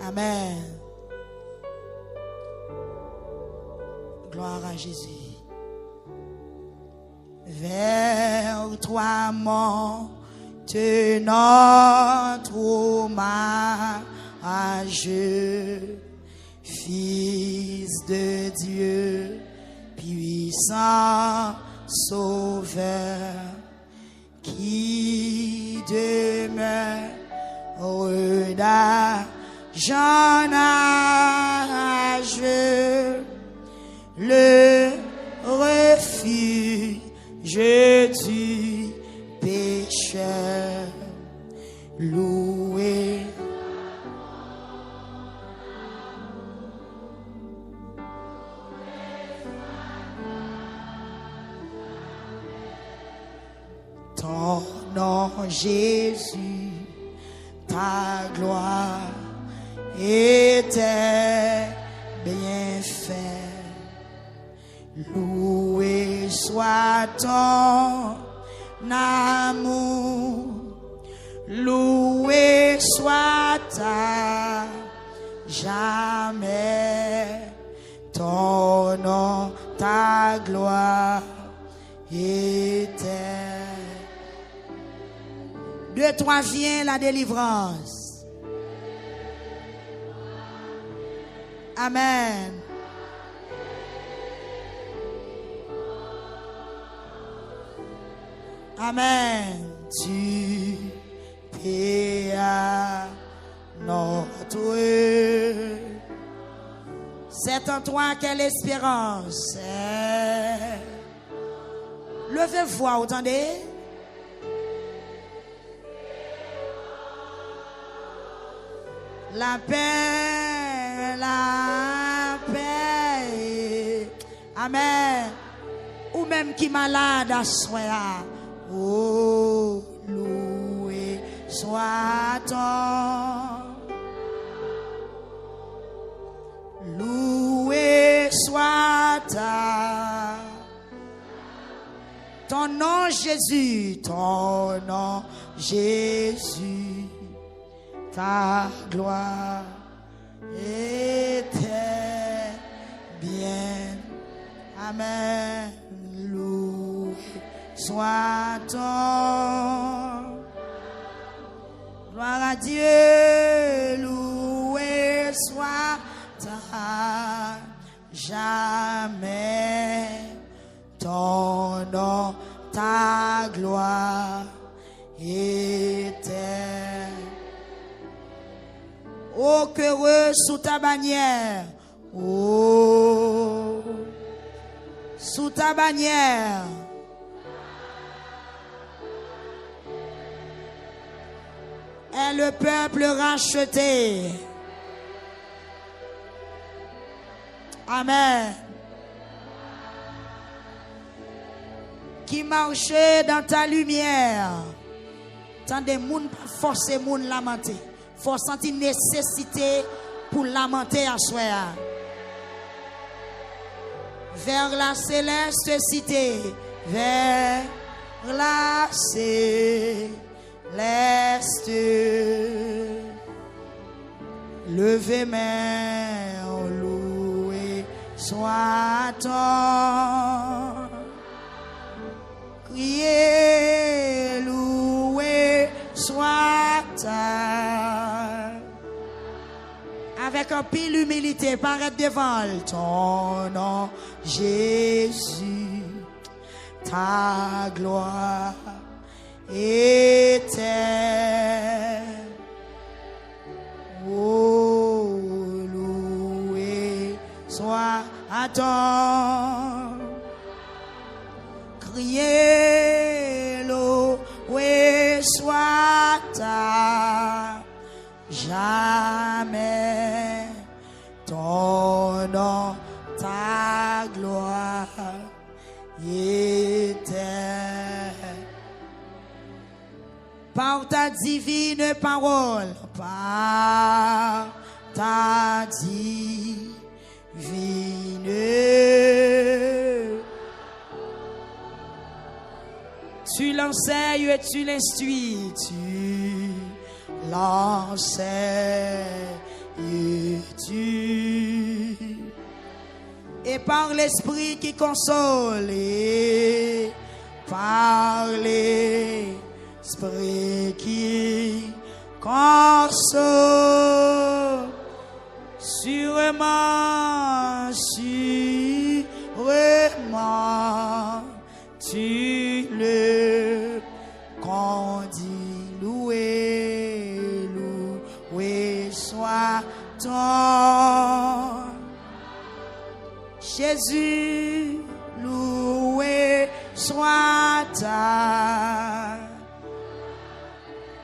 Amen. Gloire à Jésus. Vers toi monte notre hommage, Fils de Dieu, puissant Sauveur, qui demeure d'argent âge, le refuge du pécheur, loué. Ton nom, Jésus, ta gloire et tes bienfaits. Loué soit ton amour, loué soit ta jamais ton nom, ta gloire éternelle. De toi vient la délivrance. Amen. Amen. Tu paies notre. C'est en toi quelle espérance. Levez-vous, entendez? La paix, la paix. Amen. Ou même qui malade à soi. Oh, loué soit-on. Loué soit-ta. Ton nom Jésus, ton nom Jésus. Ta gloire était bien. Amen. Loué soit-on. Gloire à Dieu. Loué soit-ta. Jamais ton nom, ta gloire était. Oh, qu'heureux sous ta bannière. Oh, sous ta bannière. Est le peuple racheté. Amen. Qui marchait dans ta lumière. Tant des moun forcer moun lamenter. Faut sentir nécessité pour lamenter à soi. Vers la céleste cité, vers la céleste, levez main, loué soit-on, criez, loué soit-on. Avec un pile humilité, paraître devant ton nom, Jésus, ta gloire éternelle. Oh, loué soit-on, criez, loué soit-on. Jamais ton nom, ta gloire éternelle. Par ta divine parole, par ta divine. Tu l'enseignes et tu l'instruis, tu l'enseignes es-tu. Et par l'esprit qui console, et par l'esprit qui console, sûrement, sûrement, tu le condis, loué, loué soit ton Jésus, loué soit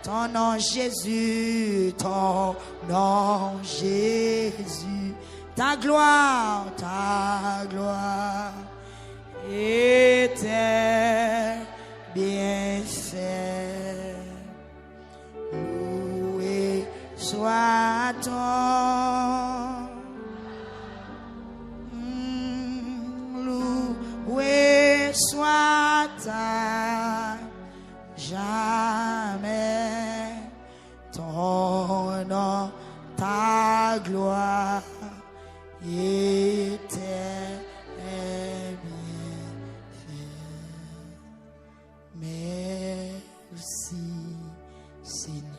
ton nom Jésus, ton nom Jésus, ta gloire et tes bienfaits. Loué soit loué soit jamais ton nom, ta gloire et tes bienfaits. Merci Seigneur.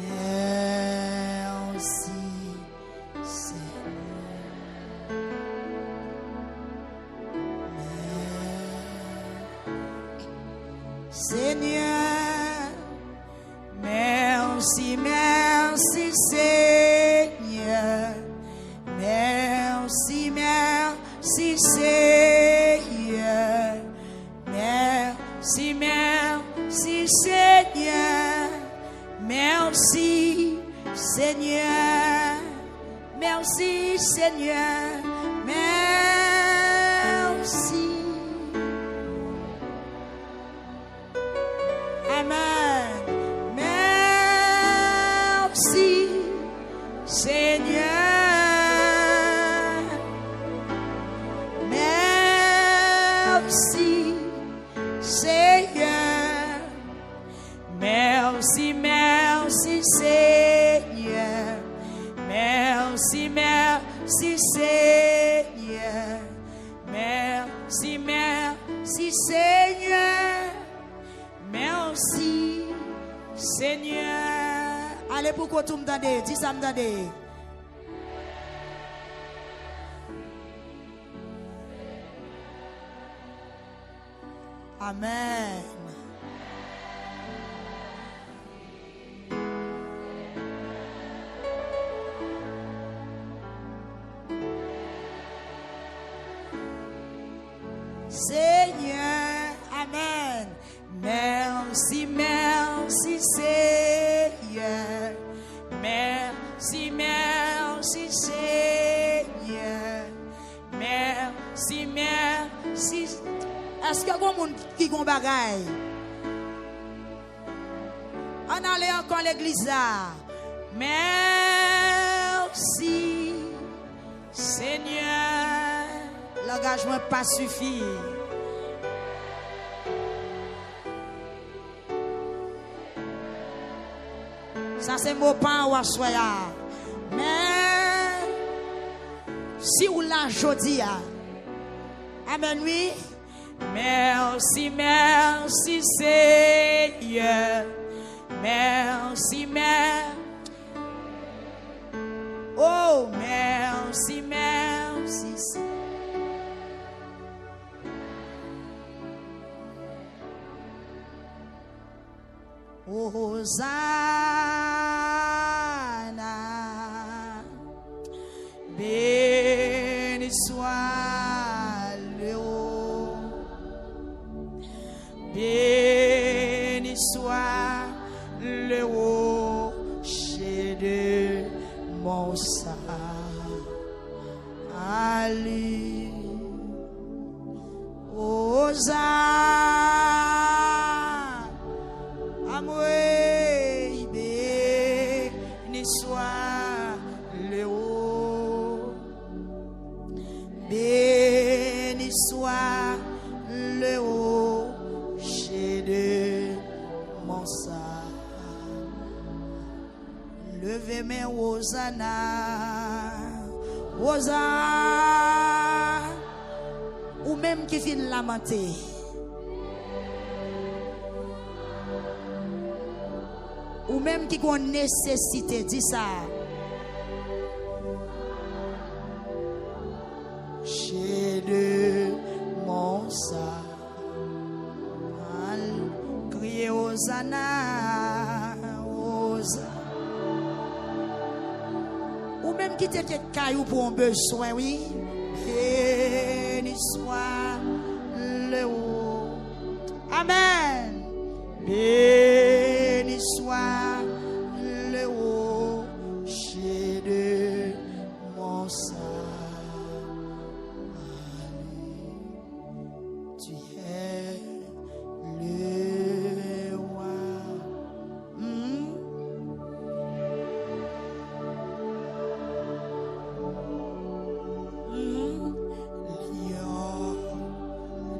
Merci Seigneur. Seigneur, merci, merci Seigneur. Merci, merci Seigneur. Merci, merci Seigneur. Merci Seigneur. Merci Seigneur. Merci. Amen. Merci Seigneur. Merci Seigneur. Merci, merci Seigneur. Merci, merci Seigneur. Merci, merci Seigneur. Merci Seigneur. Allez, pourquoi tu m'entendez? Dis ça m'entendez. Amen. Seigneur, amen. Merci, merci Seigneur. Merci, merci Seigneur. Merci, merci. Est-ce qu'il y a des gens qui ont des bagailles? On allait encore à l'église là. Merci Seigneur. L'engagement n'a pas suffi. Ça c'est mon pain ou assoya. Mais si vous l'avez jodi, amen oui. Merci, merci Seigneur. Merci, merci. Oh, merci, merci Seigneur. Hosanna, béni soit le haut, béni soit le rocher de mon salut. Hosanna, amoué, béni soit le haut, béni soit le rocher de mon salut. Levez mes Hosanna. Hosanna. Ou même qui vient lamenter. Ou même qui a une nécessité, dis ça. Chez de mon sang, criez Hosanna, Hosanna. Ou même qui te quitte caillou pour un besoin, oui. Béni soit le haut. Amen. Béni soit le haut chez de mon sang. Tu es le roi. Lion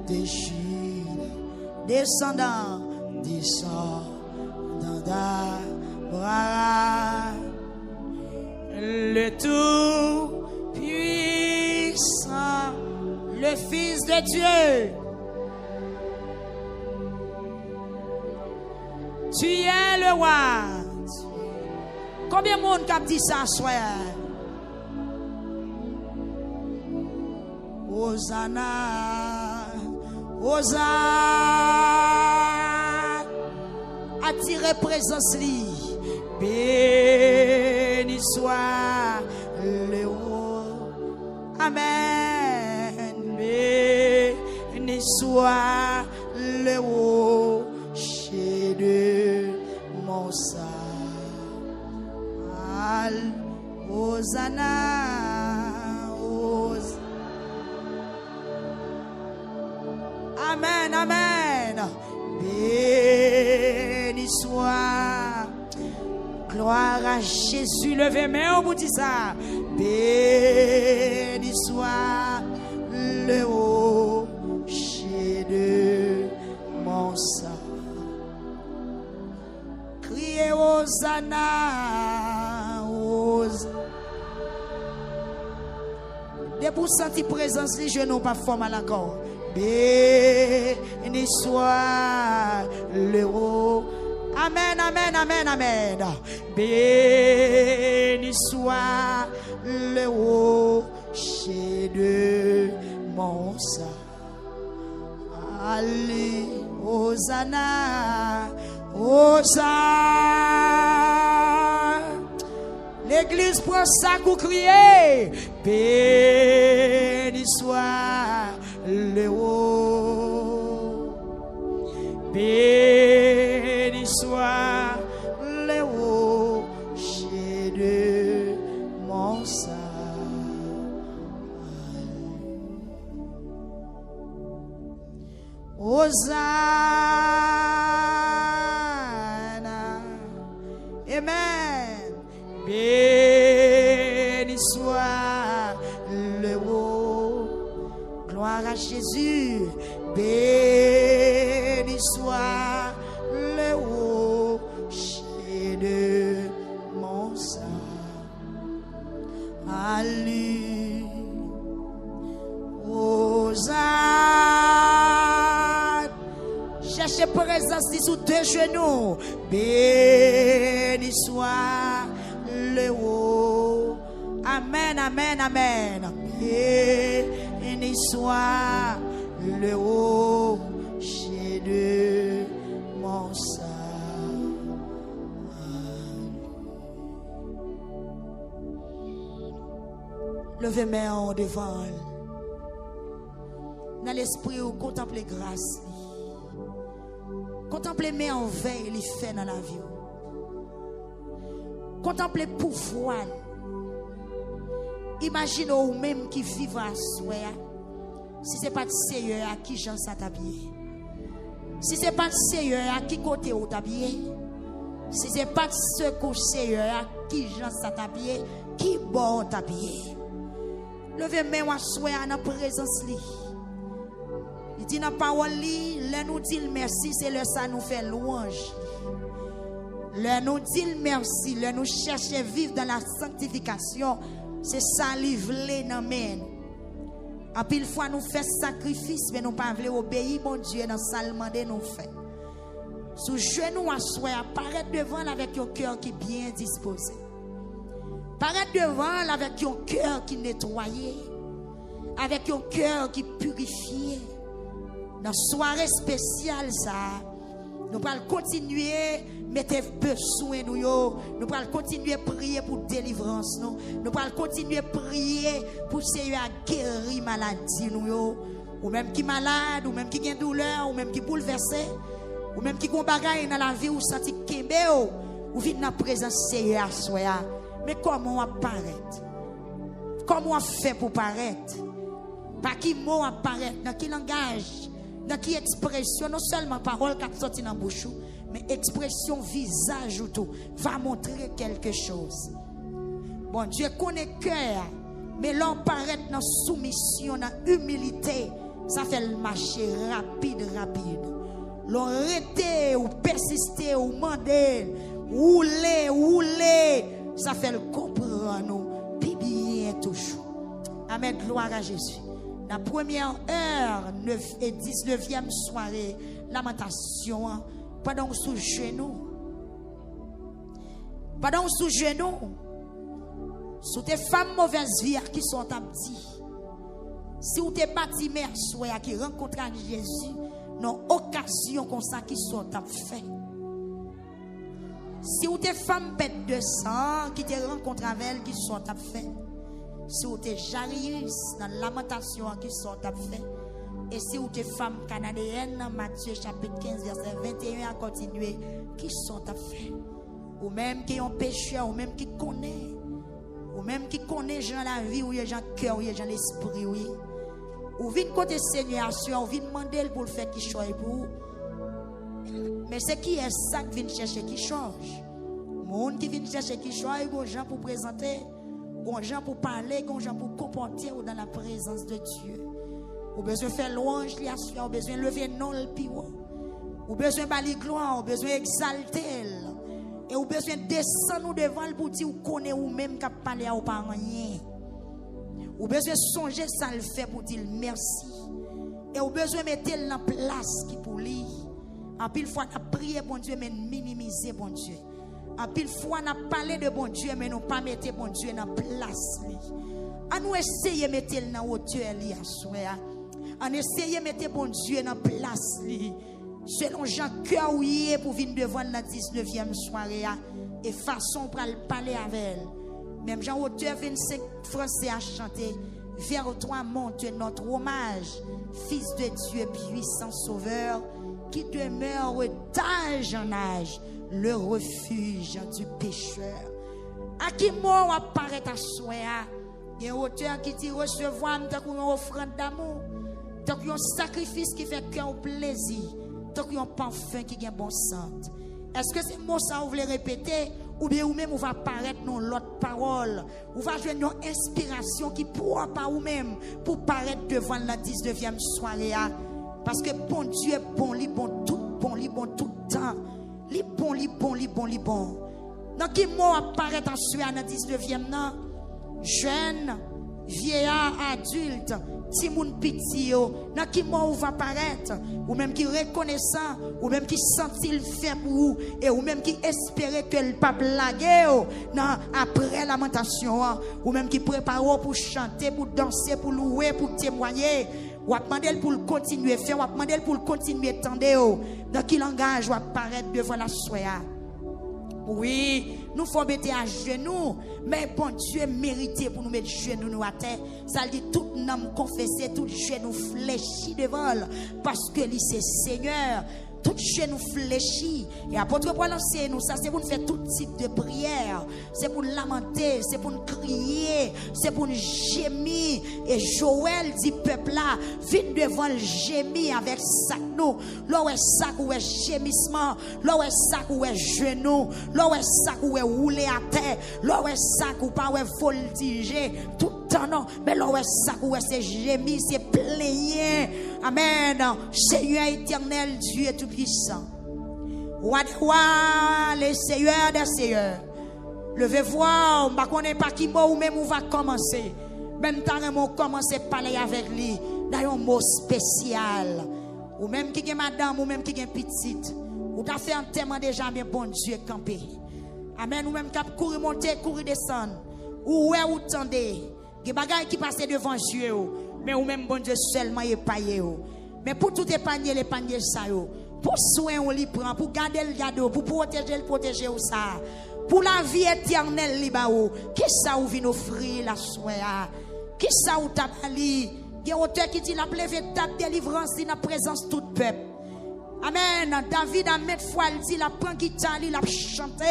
des Judes, descendant d'Abraham, le Tout-Puissant, le Fils de Dieu. Tu es le roi. Combien de monde qui a dit ça, soir? Hosanna, Hosanna. Attirez présence li. Béni soit le haut. Amen. Béni soit le haut chez de mon sang. Hosanna, Hosanna. Amen, amen. Béni soit. Gloire à Jésus. Levez main au bout de ça. Béni soit le haut chez de mon sang. Criez Hosanna, Hosanna. Dès pour sentir présence, les genoux pas fort mal encore. Béni soit le haut. Amen, amen, amen, amen. Béni soit le haut chez de mon sang. Allez, Hosanna, Hosanna. L'église prend ça pour crier. Béni soit le haut. Béni soit le haut chez de mon sang. Hosanna. Amen. Béni soit le haut. Gloire à Jésus. Béni soit le haut chez de mon sang. Alléluia. Hosanna. Cherchez présence sous deux genoux. Béni soit le haut. Amen, amen, amen. Béni soit le haut chez de mon sang. Levez main en devant. Dans l'esprit, ou contemplez grâce. Contemplez mes envers les faits dans la vie. Contemplez pouvoir. Imaginez vous-même qui vivent à soi. Si ce n'est pas le Seigneur à qui Jean s'est habillé. Si ce n'est pas le Seigneur à qui côté vous habillé. Si ce n'est pas ce que Seigneur à qui Jean s'est habillé. Qui bon habillé. Levez main à soi dans la présence. Il dit dans la parole, là nous dit merci, c'est le ça nous fait louange. Le nous dit merci, le nous chercher vivre dans la sanctification, c'est ça livrer dans men. En pile fois nous fait sacrifice mais nous pas voulons obéir bon Dieu dans salement de nous fait. Sous genou à soi, apparaître devant avec un cœur qui est bien disposé. Paraître devant avec un cœur qui est nettoyé, avec un cœur qui est purifié. Dans soirée spéciale ça, nous allons continuer mettre besoin nous allons continuer à prier pour délivrance nous allons continuer à prier pour Seigneur à guérir maladie nous ou même qui malade ou même qui a douleur ou même qui bouleversé ou même qui a bagaille dans la vie ou senti kembe ou vient dans la présence Seigneur soya. Mais comment on apparaît? Comment on fait pour paraître? Par qui mot apparaître? Dans quel langage? Dans quelle expression? Non seulement parole qui sorti dans la bouche, mais expression, visage ou tout, va montrer quelque chose. Bon Dieu connaît cœur, mais l'on paraît dans soumission, dans humilité, ça fait le marcher rapide. L'on arrêter ou persister ou demander, rouler, ça fait le comprendre nous, puis bien toujours. Amen, gloire à Jésus. La première heure, 9 et 19e soirée, lamentation, pendant sous genou. Pendant sous genou, sous tes femmes mauvaises vie qui sont à petit. Si vous t'es bâti mère soya qui rencontre Jésus, non occasion comme ça qui sont à fait. Si vous t'es femme bête de sang qui te rencontre avec elle qui sont à fait. Si vous êtes Jarius dans la lamentation qui sont à fait. Et si vous êtes femme canadienne dans Matthieu chapitre 15 verset 21 à continuer qui sont à fait. Ou même qui ont péché, ou même qui connaît. Ou même qui connaît gens la vie, ou gens cœur, ou gens l'esprit, oui. Ou vient côté Seigneur, ou vient demander pour le faire qui change pour. Mais c'est qui est ça qui vient chercher qui change. Monde qui vient chercher qui change, il y a des gens pour présenter. Des gens pour parler, des gens pour comporter dans la présence de Dieu. Ou besoin de faire louange, ou besoin de lever non le pio. Ou besoin de balayer gloire, ou besoin d'exalter. Et ou besoin de descendre devant pour dire ou connaît ou même qu'à parler ou pas rien. Ou besoin de songer ça le fait pour dire merci. Et ou besoin de mettre en place qui pour lui. En pile fois on a prié bon Dieu mais minimiser bon Dieu. En pile fois, on a parlé de bon Dieu, mais nous pas mettre bon Dieu dans place. On nous essayer de mettre dans hauteur. On essaye de mettre bon Dieu dans place. Selon Jean cœur pour venir devant la 19e soirée. Et façon pour parler avec elle. Même Jean auteur 25 français a chanté. Vers toi monte notre hommage. Fils de Dieu puissant sauveur. Qui demeure d'âge en âge. Le refuge du pécheur. À qui mort apparaît à soi. Il y a un auteur qui dit recevoir tant qu'on offrande d'amour, tant qu'on sacrifice qui fait cœur plaisir, tant qu'on parfum qui a bon sens. Est-ce que ces mots ça vous voulez répéter ou bien ou même vous va paraître dans l'autre parole, ou va jouer une inspiration qui pourra pas ou même pour paraître devant la 19e soirée parce que bon Dieu est bon, il bon tout temps. Li bon. Dans qui mot apparaît en soi dans 19e nan? Jeune, vieillard, adulte, ti moun piti yo. Dans qui mot va apparaître? Ou même qui reconnaissant, ou même qui sentit le fait pour vous, et ou même qui espérait que le pape blague non après lamentation, ou même qui prépare pour chanter, pour danser, pour louer, pour témoigner. Ou a demandé pour le continuer faire, ou a demandé pour le continuer tendre. Dans quel langage ou apparaître devant la soya? Oui, nous faut mettre à genoux, mais bon Dieu mérité pour nous mettre genoux à terre. Ça dit tout nom confessé, tout genou fléchi devant, parce que lui c'est Seigneur. Tout genou fléchi. Et apôtre Paul enseigne nous ça, c'est pour nous faire tout type de prière. C'est pour nous lamenter, c'est pour nous crier, c'est pour nous gémir. Et Joël dit peuple là, vite devant le gémir avec sac nous. Là où est sac où est gémissement, là où est sac où est genou, là où est sac où est roulé à terre, là où est sac où pas où est voltiger. Tout temps non, mais là où est sac où est c'est gémir, c'est plaigner. Amen. Seigneur éternel, Dieu tout puissant. Roi des rois, le Seigneur des seigneurs. Levez voir, je ne connais pas qui mot ou même où va commencer. Même temps on commence à parler avec lui dans un mot spécial. Ou même qui est madame, ou même qui est petite. Ou t'as fait un témoin déjà, mais bon Dieu campé. Amen. Ou même cap courir monter, courir descendre. Ou ouais ou tendez. Des bagailles qui passent devant Dieu. Mais ou même bon Dieu seulement épaillé. Mais pour tout épargner, l'épargner ça yo. Pour soin on l'y prend, pour garder le garder, pour protéger ou ça. Pour la vie éternelle li ba ou. Qui ça ou vient offrir la soin? Qui ça ou t'a bali? Il y a un auteur qui dit la véritable délivrance dans la présence de tout peuple. Amen. David a met foi, il dit la prend guitare, il a chanté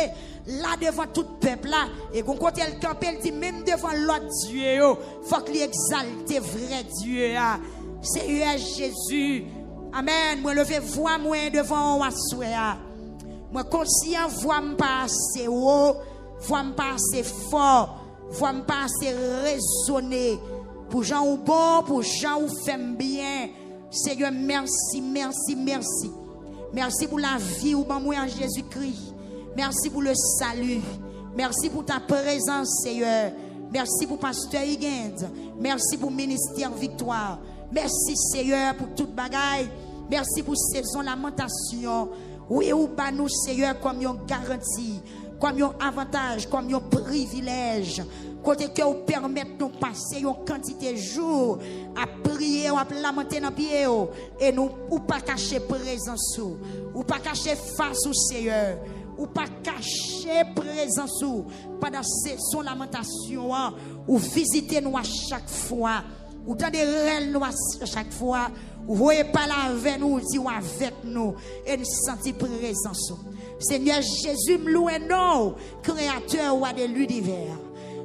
là devant tout peuple là. Et quand côté le camper, il dit même devant l'autre Dieu, faut qu'il exalte vrai Dieu. Seigneur Jésus. Amen. Moi lever voix moi devant moi soir. Moi conscient voix me pas assez haut, voix me pas assez fort, voix me pas assez raisonner. Pour gens ou bon, pour gens ou fait bien. Seigneur, merci, merci, merci. Merci pour la vie ou bon moi en Jésus-Christ. Merci pour le salut. Merci pour ta présence, Seigneur. Merci pour Pasteur Higuinde. Merci pour ministère Victoire. Merci, Seigneur, pour toute bagaille. Merci pour saison lamentation. Oui, ou bah nous, Seigneur, comme une garantie, comme un avantage, comme un privilège. Côté que vous permettez de nous passer une quantité de jours à prier, à lamenter dans pied et nous ou pas cacher présence ou pas cacher face au Seigneur ou pas cacher présence pendant saison lamentation ou visiter nous à chaque fois ou dans des réels nous à chaque fois ou voyez pas la avec nous dit avec nous et nous sentir présence. Seigneur Jésus me loue non créateur roi de l'univers.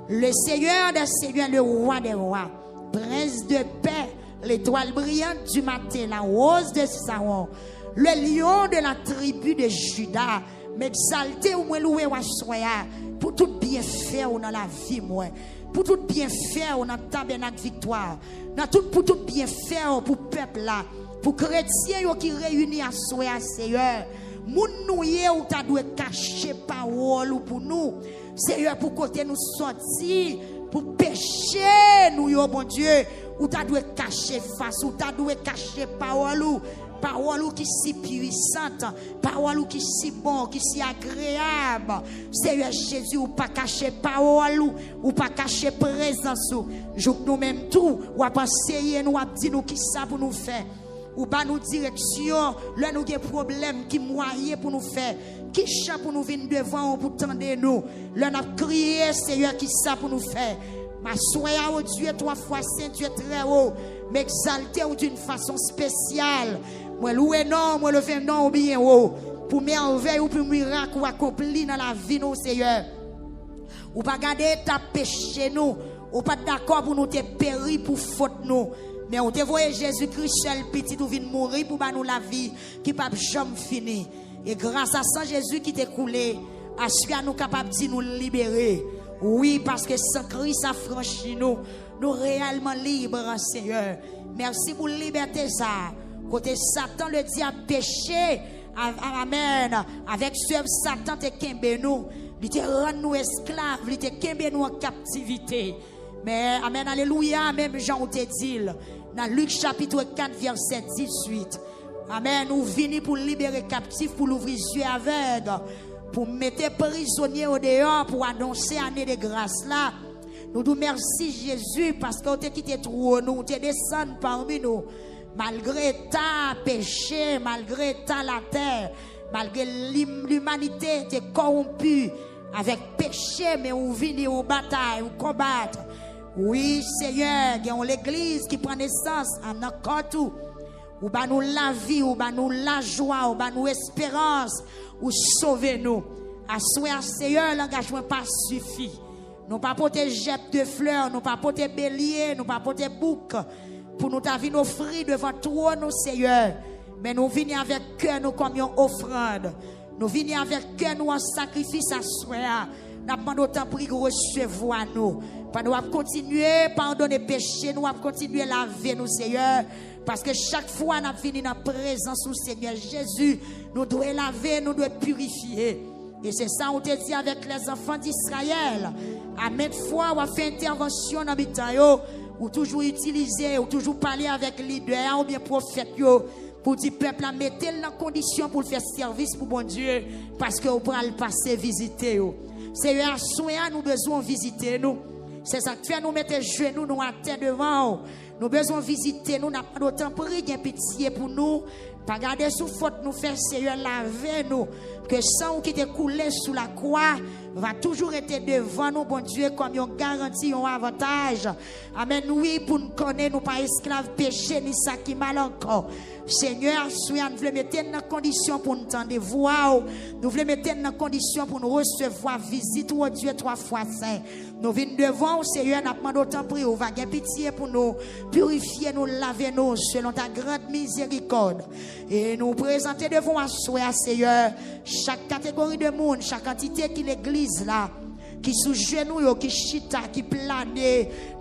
Le Seigneur des seigneurs, le roi des rois, prince de paix, l'étoile brillante du matin, la rose de Saron, le lion de la tribu de Juda, m'exalter ou me louer ou soya pour tout bien faire dans la vie, moi, pour tout bien faire dans le tabernacle victoire, pour tout bien faire pour le peuple là, pour chrétiens qui réunissent à soya, Seigneur. Moun nouye ou ta dû cacher parole pour nous. Seigneur, pour côté nous sortir, pour pécher nous, yo bon Dieu, ou ta dû cacher face, ou ta dû cacher parole qui si puissante, parole qui si bon, qui si agréable. Seigneur Jésus, ou pas cacher parole, ou pas cacher présence. Joue nous même tout, ou à penser nous, à dire nous qui ça pour nous faire. Ou pas nous direction, là nous avons problème qui moyen pour nous faire, qui chant pour nous venir devant pour tendre nous. Là nous avons crié, Seigneur, qui ça pour nous faire. Ma soya au Dieu, 3 fois saint, Dieu très haut, m'exalter d'une façon spéciale. Moi louer non, moi lever non bien haut, pour merveille ou pour miracle ou accompli dans la vie nous, Seigneur. Ou pas garder ta péché nous, ou pas d'accord pour nous te périr pour faute nous. Mais on te voit Jésus-Christ seul petit ou vient mourir pour nous la vie qui pas jamais fini. Et grâce à sang Jésus qui t'est coulé, à nous capables de nous libérer. Oui, parce que sans Christ a franchi nous, nous réellement libres, Seigneur. Merci pour la liberté ça. Côté Satan le diable péché, amen. Avec ce Satan te kembe nous, il te rend nous esclaves, il te kembe nous en captivité. Mais amen, alléluia, même Jean te dit. Dans Luc chapitre 4 verset 18. Amen. Nous venons pour libérer captifs, pour l'ouvrir les yeux aveugles, pour mettre prisonniers au dehors, pour annoncer l'année de grâce là. Nous nous merci Jésus parce qu'on t'a quitté trop, nous t'es descendu parmi nous. Malgré ta péché, malgré ta la terre, malgré l'humanité t'es corrompue avec péché, mais on vient en bataille, on combattre. Oui, Seigneur, il y a l'église qui prend naissance en encore tout. Ou bah nous la vie, ou bah nous la joie, ou bah nous espérance, ou sauver nous. À souhait, Seigneur, l'engagement pas suffit. Nous pas porter jet de fleurs, nous pas porter bélier, nous pas porter bouc. Pour nous venir offrir devant toi, nous, Seigneur. Mais nous venons avec cœur, nous comme une offrande. Nous venons avec cœur, nous en sacrifice à soi. Nous demandons autant pour recevoir nous. Nous allons continuer, pardonner péché, nous allons continuer à laver nous, Seigneur. Parce que chaque fois nous venons dans la présence du Seigneur Jésus, nous devons laver, nous devons purifier. Et c'est ça, on te dit avec les enfants d'Israël. À maintes fois, on a fait intervention dans le temps, ou toujours utiliser, ou toujours parler avec les leaders, ou bien prophètes, pour dire peuple, mettez dans condition pour faire service pour bon Dieu, parce que vous pourrez le passer visiter. Seigneur, soyez nous besoin de visiter nous. C'est ça que fait nous mettre genoux nous à terre devant. Nous besoin de visiter nous, n'a pas d'autant pour rien pitié pour nous. Pas garder sous faute nous faire Seigneur laver nous. Que sang qui te coulé sous la croix va toujours être devant nous, bon Dieu, comme une garantie, un avantage. Amen. Oui, pour nous connaître, nous pas esclaves péché, ni ça qui mal encore. Seigneur, nous voulons mettre dans condition pour nous entendre voix. Nous voulons mettre dans condition pour nous recevoir visite, oh Dieu, 3 fois saint. Nous venons devant, Seigneur, nous demandons autant pour vous, va avoir pitié pour nous, purifier nous, laver nous, selon ta grande miséricorde. Et nous présenter devant à soi, Seigneur, chaque catégorie de monde, chaque entité qui l'église là, qui sous genoux, qui chita, qui plane,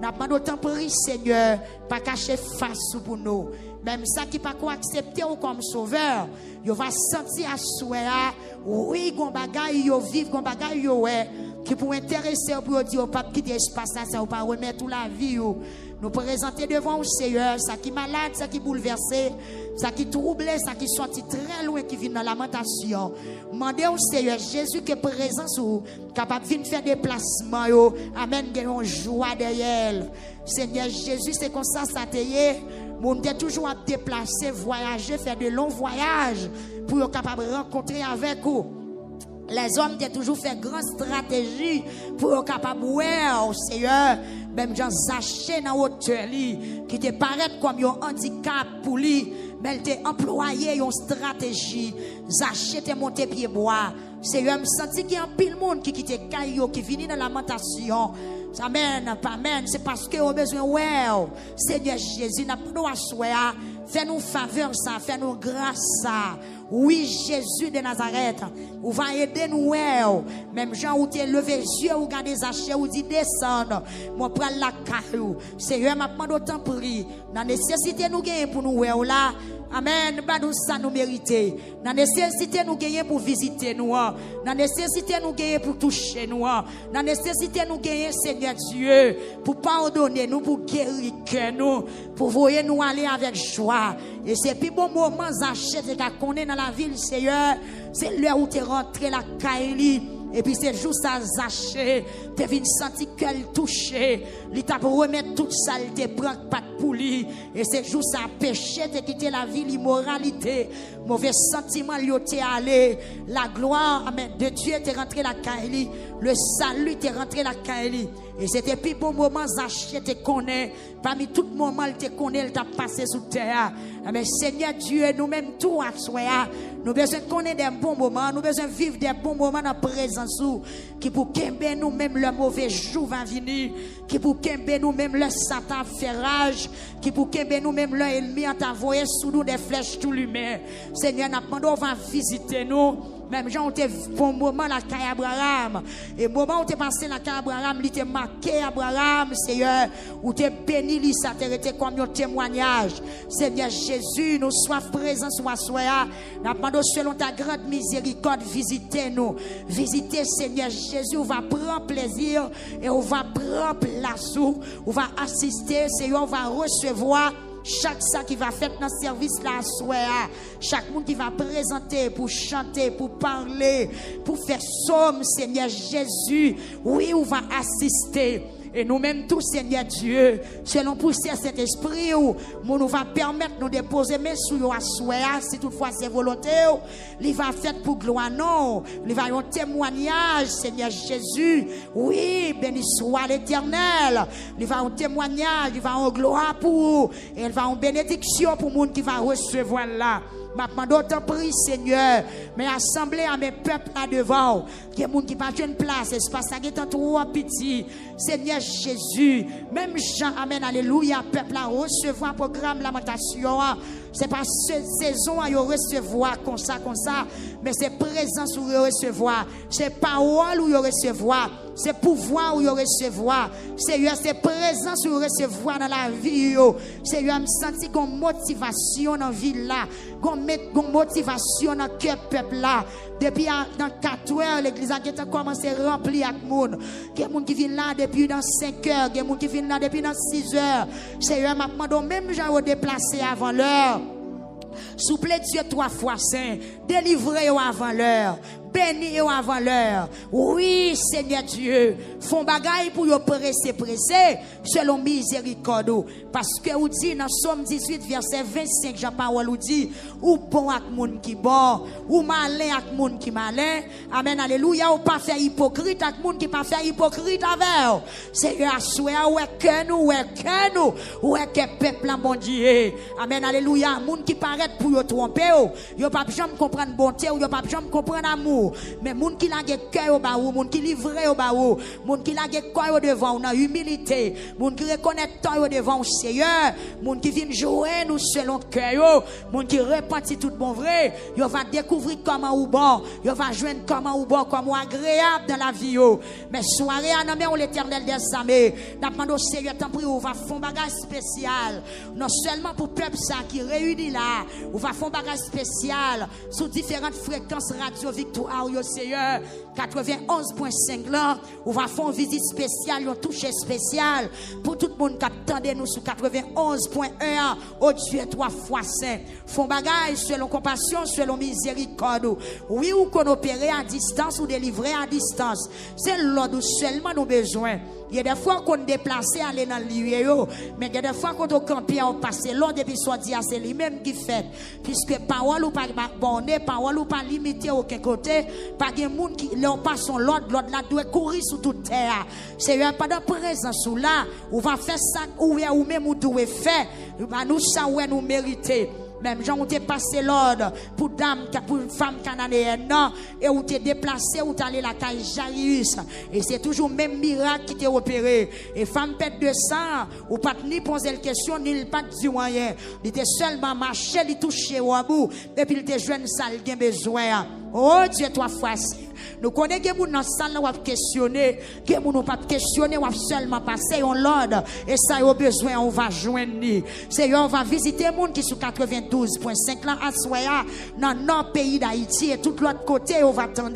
n'a pas d'autant pour Seigneur, pas cacher face pour nous. Même ça qui pas quoi accepter ou comme sauveur, yo va sentir à soi, oui, gon bagay yo vivre, gon bagay yo ouais, qui pour intéresser pour dire pas quitter espace ça ou pas remettre toute la vie yo. Nous présenter devant le Seigneur, ça qui malade, ça qui bouleversé, ça qui troublé, ça qui sorti très loin, qui vient dans la lamentation. Demandez au Seigneur Jésus que présence ou capable de faire des placements yo. Amen, gagnons joie derrière. Seigneur Jésus, c'est comme ça te y mon est toujours à déplacer, voyager, faire de longs voyages pour être capable de rencontrer avec vous. Les hommes ont toujours fait grande stratégie pour être capable de voir au Seigneur, même gens Zaché dans hauteur qui te paraît comme un handicap pour lui, mais il t'a employé une stratégie. Zaché te monté pied bois. Seigneur, me senti qu'il y a un pile monde qui quitte caillou, qui finit dans la lamentation. Amen, amen. C'est parce que au besoin ouais. Seigneur Jésus n'a pas droit à fais-nous faveur ça, fais-nous grâce ça. Oui, Jésus de Nazareth, vous va aider nous. Même gens où tu levé les yeux, ou gardez les achats, ou dit descendre, moi prends la caillou. Seigneur m'a demandé autant pris. Dans nécessité nous gagner pour nous là. Amen. Bah nous ça nous mériter. Dans nécessité nous gagner pour visiter nous. Dans nécessité nous gagner pour toucher nous. Dans nécessité nous gagner Seigneur Dieu pour pardonner nous, pour guérir que nous, pour voyer nous aller avec joie. Et c'est plus bon moment d'acheter qu'on est dans la ville Seigneur. C'est l'heure où tu es rentré la Kaili. Et puis c'est juste à Zaché, tu viens sentir qu'elle touché, il t'a pour remettre toute ça, il te prend pas de poulie. Et c'est juste à péché, tu quitter la vie, l'immoralité, mauvais sentiment, il t'est allé. La gloire, amen, de Dieu t'es rentré la Kaili, le salut t'es rentré la Kaili. Et c'était plus bon moment, Zaché te connaît, parmi tout moment, il te connaît, il t'a passé sous terre. Mais Seigneur Dieu, nous-mêmes tout à soi, nous besoin de connaître des bons moments, nous besoin de vivre des bons moments dans la présence, qui pour qu'aimer nous-mêmes le mauvais jour va venir, qui pour qu'aimer nous-mêmes le Satan fait rage, qui pour qu'aimer nous-mêmes l'ennemi en t'envoyer sous nous des flèches tout l'humain. Seigneur, nous demandons, on va visiter nous. Même gens ont bon moment la caille Abraham. Et moment où tu passé la caille Abraham, il t'a marqué Abraham, Seigneur, où tu béni, ça t'a été comme un témoignage. Seigneur Jésus, nous sois présents sur la soirée. Nous demandons selon ta grande miséricorde, visitez-nous. Visitez, Seigneur Jésus, on va prendre plaisir et on va prendre place, on va assister, Seigneur, on va recevoir. Chaque ça qui va faire dans ce service là, chaque monde qui va présenter pour chanter, pour parler, pour faire somme, Seigneur Jésus, oui, on va assister. Et nous-mêmes tous, Seigneur Dieu, selon pousser cet esprit, nous va permettre de nous déposer mes sous à souhait, si toutefois c'est volonté, il va faire pour gloire, non, il va y avoir un témoignage, Seigneur Jésus, oui, béni soit l'Éternel, il va y avoir un témoignage, il va y avoir gloire pour, et il va y avoir une bénédiction pour le monde qui va recevoir là. Maintenant, d'autant prie, Seigneur, mais assemblée à mes peuples là devant, qui est monde qui pas une place, espace ça qui est trop petit. Seigneur Jésus, même Jean, amen, alléluia, peuple à recevoir programme lamentation. C'est pas saison à recevoir comme ça, mais c'est présence où recevoir, c'est parole où recevoir, c'est pouvoir où recevoir. Seigneur, c'est présence où recevoir dans la vie. Seigneur, me senti une motivation dans la vie là, une motivation dans le cœur peuple là. Depuis dans 4 heures, l'église a commencé à remplir avec monde. Il y a des gens qui viennent là depuis dans 5 heures, il y a des gens qui viennent là depuis dans 6 heures. Seigneur, maintenant, même gens déplacé avant l'heure. Souple Dieu 3 fois saint, délivrez avant l'heure, bénis avant l'heure. Oui, Seigneur Dieu, font bagaille pour yo pressé, selon miséricorde. Parce que vous dit dans Somme 18, verset 25, Jean-Paul vous dit, ou bon avec moun qui bon, ou malin avec moun qui malin. Amen, alléluia, ou pas faire hypocrite avec moun qui pas faire hypocrite avec. Seigneur, assoya, ou que nous, ou que peuple en bon Dieu. Amen, alléluia, moun qui paraît pour yo tromper, yo pas jamais comprendre bonté, ou yo pas jamais comprendre amour. Mais moun qui la cœur au bas, moun qui livre au bas, moun qui la cœur au devant, dans humilité, moun qui reconnaît toi au devant, Seigneur, moun qui vient jouer nous selon cœur, moun qui repentit tout bon vrai, yo va découvrir comment ou bon, yo va joindre comment ou bon, comment agréable dans la vie. Mais soirée à nommer l'Éternel des armées, demande au Seigneur t'en prie, on va faire un bagage spécial, non seulement pour peuple ça qui réunit là, on va faire un bagage spécial sur différentes fréquences radio Victoire. Seigneur, 91.5 là, on va faire une visite spéciale, une touche spéciale pour tout le monde qui attendait nous sur 91.1 au Dieu 3 fois saint. Font bagaille selon compassion, selon miséricorde. Oui, ou qu'on opère à distance ou délivrer à distance. C'est l'ordre seulement nos besoins. Il y a des fois qu'on déplace aller dans le lieu, mais il y a des fois qu'on campe on passe l'ordre et puis soit dit c'est lui-même qui fait. Puisque parole ou pas bonne, parole ou pas limité aucun côté, pas de monde qui leur passe l'ordre là doit courir sur toute terre. C'est pas de présence ou là, on va faire ça ou même ou doit faire, nous ça où nous mériter. Même gens ont passé l'ordre pour dame, pour femme cananéenne, non, et où t'es déplacé, où t'es allé la caille Jairus. Et c'est toujours le même miracle qui t'est opéré. Et femme pète de sang, ou pas ni poser la question, ni pas dire rien. Il était seulement marché, il touché au bout, et puis il était jeune, ça, il a besoin. Oh Dieu, 3 fois. Nous connaissons que nous dans la salle, nous avons questionné, que nous n'avons pas questionné, nous avons seulement passé en l'ordre. Et ça, il y a besoin, on va joindre. Seigneur, on va visiter les gens qui sont 92.5 là, à Soya, dans notre pays d'Haïti, et tout l'autre côté, on va attendre.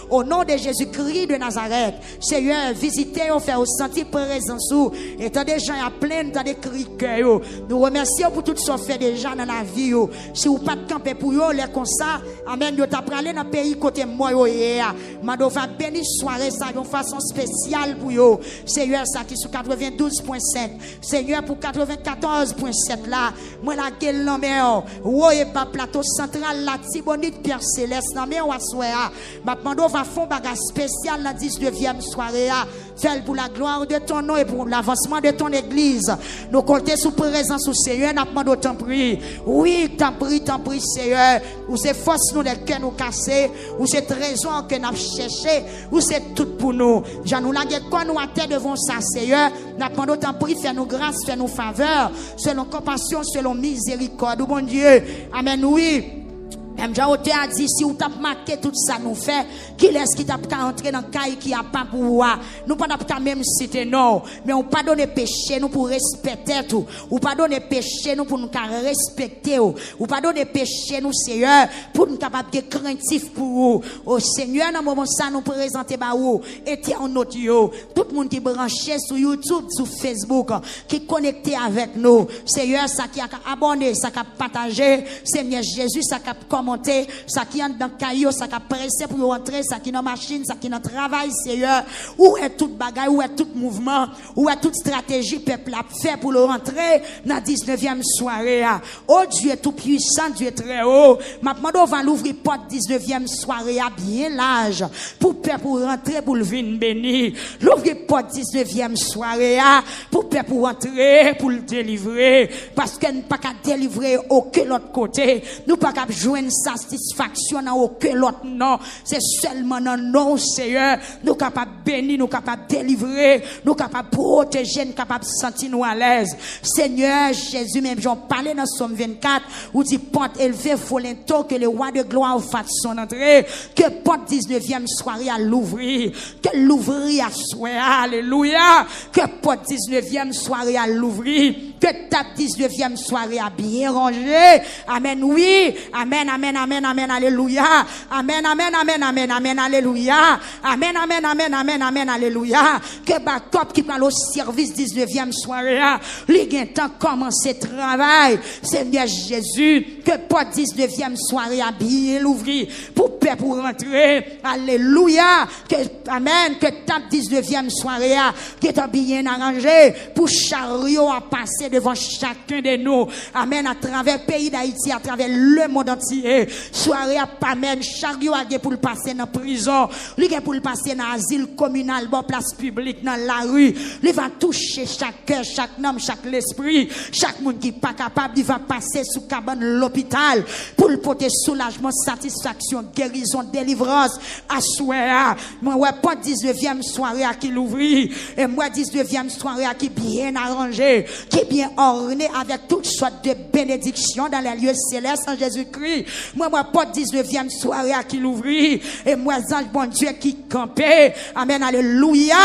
Au nom de Jésus-Christ de Nazareth, Seigneur, visitez, on fait sentir présence. Et tant des gens à plein, tant des cris cœur. Nous remercions pour tout ce qu'on fait déjà dans la vie. Si vous pas de camper pour eux, les comme ça, amen, vous t'apprenez aller dans le pays côté moi. Mando va bénir soirée ça d'une façon spéciale pour yo. Seigneur ça qui sur 92.5. Seigneur pour 94.7 là. Moi la gueule non mais et pas plateau central la Tibonite Pierre Céleste non mais on soir. Mando va faire bagage spécial la 19e soirée là. Fais pour la gloire de ton nom et pour l'avancement de ton église. Nous comptons sous présence au Seigneur, n'a pas d'autant prie. Oui, t'en prie Seigneur. Ou c'est force nous les cœurs nous casser, ou c'est trésor que nous cherché, ou c'est tout pour nous. J'en nous laguer quoi nous à terre devant ça Seigneur. N'a pas d'autant prie, fais nous grâce, fais nous faveur, selon compassion, selon miséricorde. Bon Dieu. Amen, oui. Même Jean Oté a dit, si vous t'avez marqué tout ça nous fait, qui est-ce qui t'a pas entrer dans le caille qui a pas pour voir? Nous pas d'appliquer même citer non, mais on pas donner péché nous pour respecter tout. Ou pas donner péché nous pour nous respecter ou pas donner péché nous Seigneur pour nous capable de craintif pour vous. Au Seigneur dans moment ça nous présenter ba ou était en notre yo. Tout le monde qui branché sur YouTube, sur Facebook, qui connecté avec nous. Seigneur ça qui a abonné, ça qui a partagé, Seigneur Jésus ça qui a monter, ça qui entre dans caillou, ça qui a pressé pour rentrer, ça qui dans machine, ça qui dans travail, Seigneur. Où est toute bagaille, où est tout mouvement, où est toute stratégie peuple a fait pour le rentrer dans 19e soirée. Oh Dieu tout puissant, Dieu très haut. Ma demande on va l'ouvrir porte 19e soirée à bien large pour peuple pour rentrer pour le vin béni. L'ouvrir porte 19e soirée pour peuple pour rentrer pour le délivrer parce que nous pas qu'à délivrer aucun autre côté. Nous pas qu'à joindre satisfaction dans aucun autre non. C'est seulement dans non Seigneur. Nous capables bénir, nous capables délivrer, nous capables protéger, nous capables sentir nous à l'aise. Seigneur Jésus, même j'en parlais dans Somme 24, où dit porte élevée, folento, que le roi de gloire fasse son entrée, que porte 19e soirée à l'ouvrir, que l'ouvrir à souhait, alléluia, que porte 19e soirée à l'ouvrir, que tape 19e soirée à bien ranger, amen, oui, amen, amen, amen, amen, alléluia, amen, amen, amen, amen, amen, alléluia, amen, amen, amen, amen, amen, alléluia, que Bacop qui parle au service 19e soirée, les gains temps commencer travail, Seigneur Jésus, que porte 19e soirée à bien l'ouvrir, pour paix, pour rentrer, alléluia, que, amen, que tape 19e soirée, qui est bien arrangé, pour chariot à passer devant chacun de nous, amen, à travers le pays d'Haïti, à travers le monde entier, soirée à amen, chariot à pour le passer dans la prison, lui pour le passer dans l'asile communal, bon place publique, dans la rue, lui va toucher chaque cœur, chaque homme, chaque l'esprit, chaque monde qui n'est pas capable, il va passer sous cabane l'hôpital, pour le porter soulagement, satisfaction, guérison, délivrance, à souhait, moi, ouais, pas 19e soirée à qui l'ouvrit, et moi, 19e soirée à qui bien arrangé, qui est bien orné avec toutes sortes de bénédictions dans les lieux célestes en Jésus-Christ. Moi, pas 19e soirée à qui l'ouvrit, et moi, ange bon Dieu qui campait, amen, alléluia,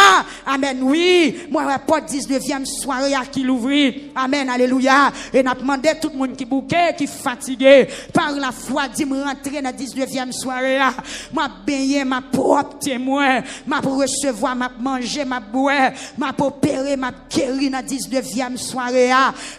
amen, oui, moi, pas 19e soirée à qui l'ouvrit, amen, alléluia, et n'a demandé tout le monde qui bouquet, qui fatigué, par la foi, dit me rentrer dans 19e soirée, m'a baigné, ma propre témoin, m'a pour recevoir, m'a manger, m'a boire, m'a opérer, m'a guérir dans 19e soirée,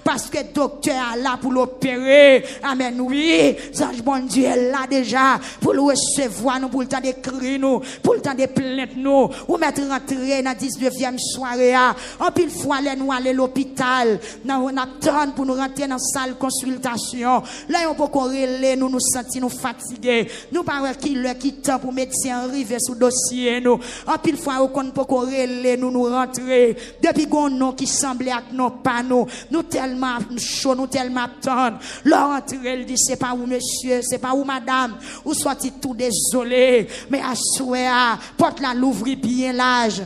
parce que docteur est là pour l'opérer, amen, oui, ange bon Dieu est là déjà, pour le recevoir, nous, pour le temps d'écrire nous, pour le temps de plaindre nous, ou mettre rentrer dans 19e soirée, en pile fois, nous aller à l'hôpital, on attend pour nous rentrer dans la salle consultation, là, on peut corréler, nous nous sentir nous fatigués, nous parlons qui temps pour médecin arriver sous dossier, nous, en pile fois, on peut corréler, nous nous rentrer, depuis qu'on nous qui semblait à nos panneaux, nous tellement chaud, nous tellement attendre, leur entrée, elle dit, c'est pas où monsieur, c'est pas où madame, ou soit-il tout désolé, mais à souhait, porte la l'ouvrir bien large.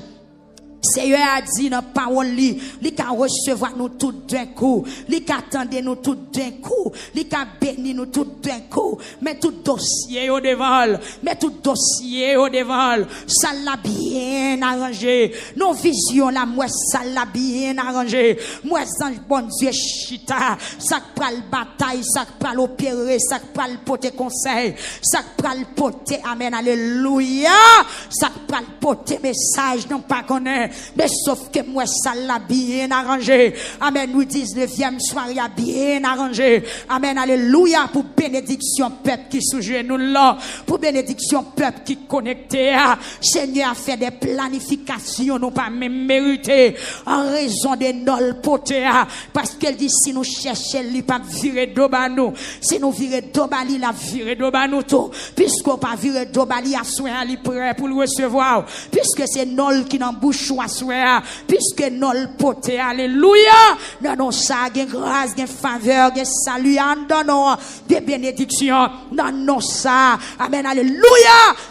Seigneur a dit dans parole li ka recevoir nous tout d'un coup, li ka attendre nous tout d'un coup, li ka bénir nous tout d'un coup, mais tout dossier au devant, mais tout dossier au devant, ça l'a bien arrangé. Nos visions là, moi ça l'a bien arrangé. Moi ange bon Dieu chita, ça pral bataille, ça pral opérer, ça pral porter conseil, ça pral porter amen alléluia, ça pral porter message non pas connaît. Mais sauf que moi ça l'a bien arrangé, amen, nous 19e soirée a bien arrangé, amen, alléluia, pour bénédiction peuple qui sous genou là, pour bénédiction peuple qui connecté, Seigneur a fait des planifications nous pas même mérité en raison de nos potés, parce qu'elle dit si nous cherchons lui pas virer d'obanou, si nous virer d'obali la virer d'obanou tout, puisqu'on pas virer d'obali à soin à lui prêt pour le recevoir, puisque c'est nol qui n'en bouche à soin, puisque nol poté, alléluia, non ça gain grâce, gain faveur, gain salut, non des bénédictions, non ça, amen, alléluia,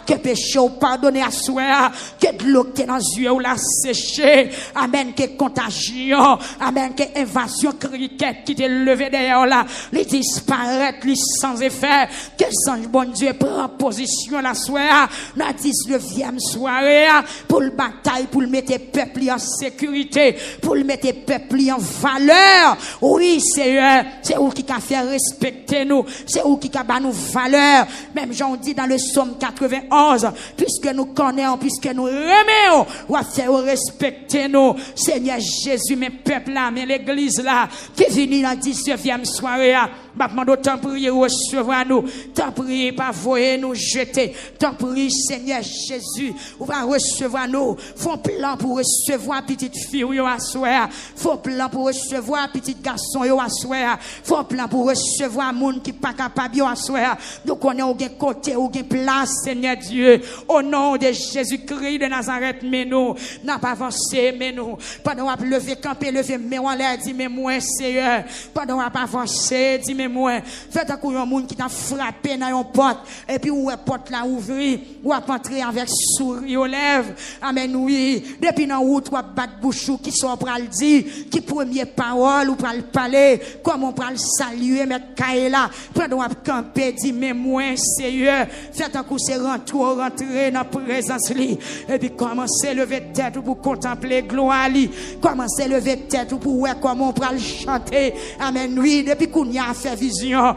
que péché ou pardonné à soin, que de l'eau qui est dans les yeux ou la séché, amen, que contagion, amen, que invasion cricket qui t'est levé derrière là, les disparaître, les sans effet, que le bon Dieu prend position la soirée, dans la 19e soirée, pour le bataille, pour le mettre peuple en sécurité, pour le mettre peuple en valeur. Oui, c'est où qui a fait respecter nous, c'est où qui a bat nous valeur. Même j'en dis dans le psaume 91, puisque nous connaissons, puisque nous remettons, ou à faire respecter nous. Seigneur Jésus, mes peuples là, mais l'église là, qui est venue dans la 19e soirée, m'a demandé tant prier recevoir nous, tant prier pas voyer nous jeter, tant prier Seigneur Jésus, ou va recevoir nous, font plan pour recevoir petite fille yo à soir, font plan pour recevoir petit garçon yo à soir, font plan pour recevoir monde qui pas capable yo à soir. Nous connaissons au côté ou place Seigneur Dieu, au nom de Jésus-Christ de Nazareth, mais nous n'a pas avancé, mais nous pendant à lever camper lever mais on l'air dit mais moi Seigneur pendant à pas avancer dit mais moi fait un coup un monde qui t'a frappé dans une porte et puis où est porte là ouvrir ou à entrer avec sourire aux lèvres. Amen. Oui, depuis dans route ou battre bouchou qui sont pour le dire qui première parole ou pour le parler comment on peut le saluer mettre caille là pendant à camper dit mais moi Seigneur fait un coup c'est rentrer dans présence li et puis commencer lever tête pour contempler gloire li commencer lever tête pour voir comment on peut le chanter. Amen. Oui, depuis qu'on y a fait vision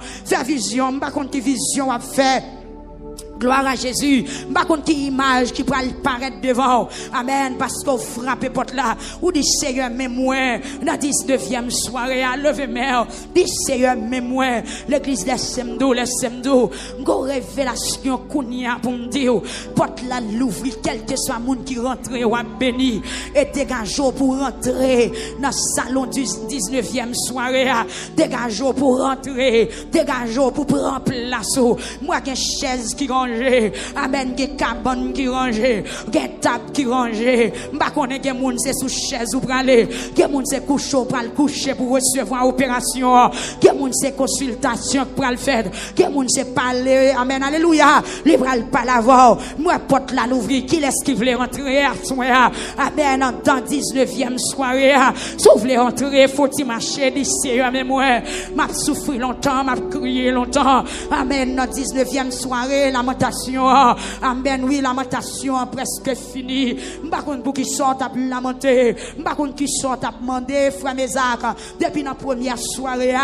pas contre qui vision a fait. Gloire à Jésus. Par contre, qui image qui peut paraître devant. Amen. Parce qu'on frappe porte là. Ou dit Seigneur, mais moi, dans 19e soirée, à lever mère. Dit Seigneur, mais moi, l'église des Semdo, go révélation qu'on y a pour me dire. Porte là l'ouvrir, quel que soit monde qui rentre ou a béni. Et dégageons pour rentrer dans le salon du 19e soirée. Dégageons pour rentrer. Dégageons pour prendre place. Moi, qui chaise qui rentre. Amen, que cabane qui range, que table qui range. M'pa connaît que moun c'est sous chaise ou praler, que moun c'est coucher pour le coucher pour recevoir opération, que moun c'est consultation pour le faire, que moun c'est parler. Amen, alléluia. Les bras pas l'avant. Moi porte la l'ouvrir qui laisse qui veut rentrer à soir. Amen, en temps 19e soirée. Si vous voulez rentrer, faut-il marcher d'ici. Amen, moi m'a souffrir longtemps, m'a crié longtemps. Amen, dans 19e soirée, la amen, oui, lamentation presque finie. M'pa konn pour qui sort à lamenter, m'pa konn qui sort à demander frère Mézac depuis la première soirée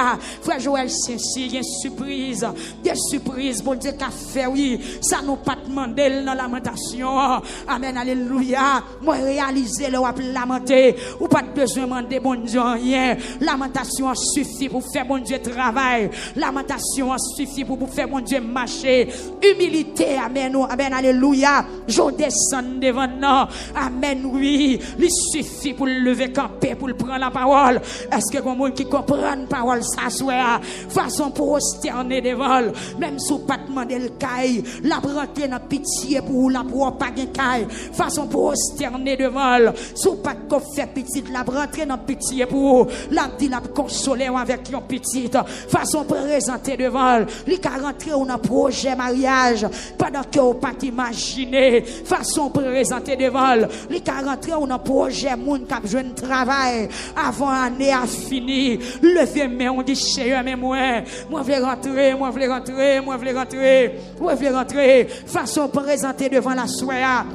frère Joël Saint-Cyr, il y a une surprise bon Dieu qu'a fait oui, ça nous pas demander dans lamentation. Amen, alléluia. Moi réaliser le wap lamenter ou pas besoin demander bon Dieu rien. Lamentation suffit pour faire bon Dieu travail. Lamentation suffit pour faire bon Dieu marcher. Humilité, amen, amen, alléluia. Je descends devant nous, amen, oui. Il suffit pour lever camper, pour prendre la parole. Est-ce que quelqu'un qui comprend la parole s'assoit, façon pour sterner devant, même sous pas demander le caille, la rentrer dans pitié pour la pour pas de caille, façon pour sterner devant, sous pas qu'on fait petite, la rentrer dans pitié pour la dit la consoler avec une petite, façon présenter devant, li ka rentrer dans projet mariage. Pendant que vous pas imaginer façon présenter devant les 40 ans on a projet moun qui jeune travail avant année a fini lever mais on dit Seigneur mais moi veux rentrer façon présenter devant la soirée.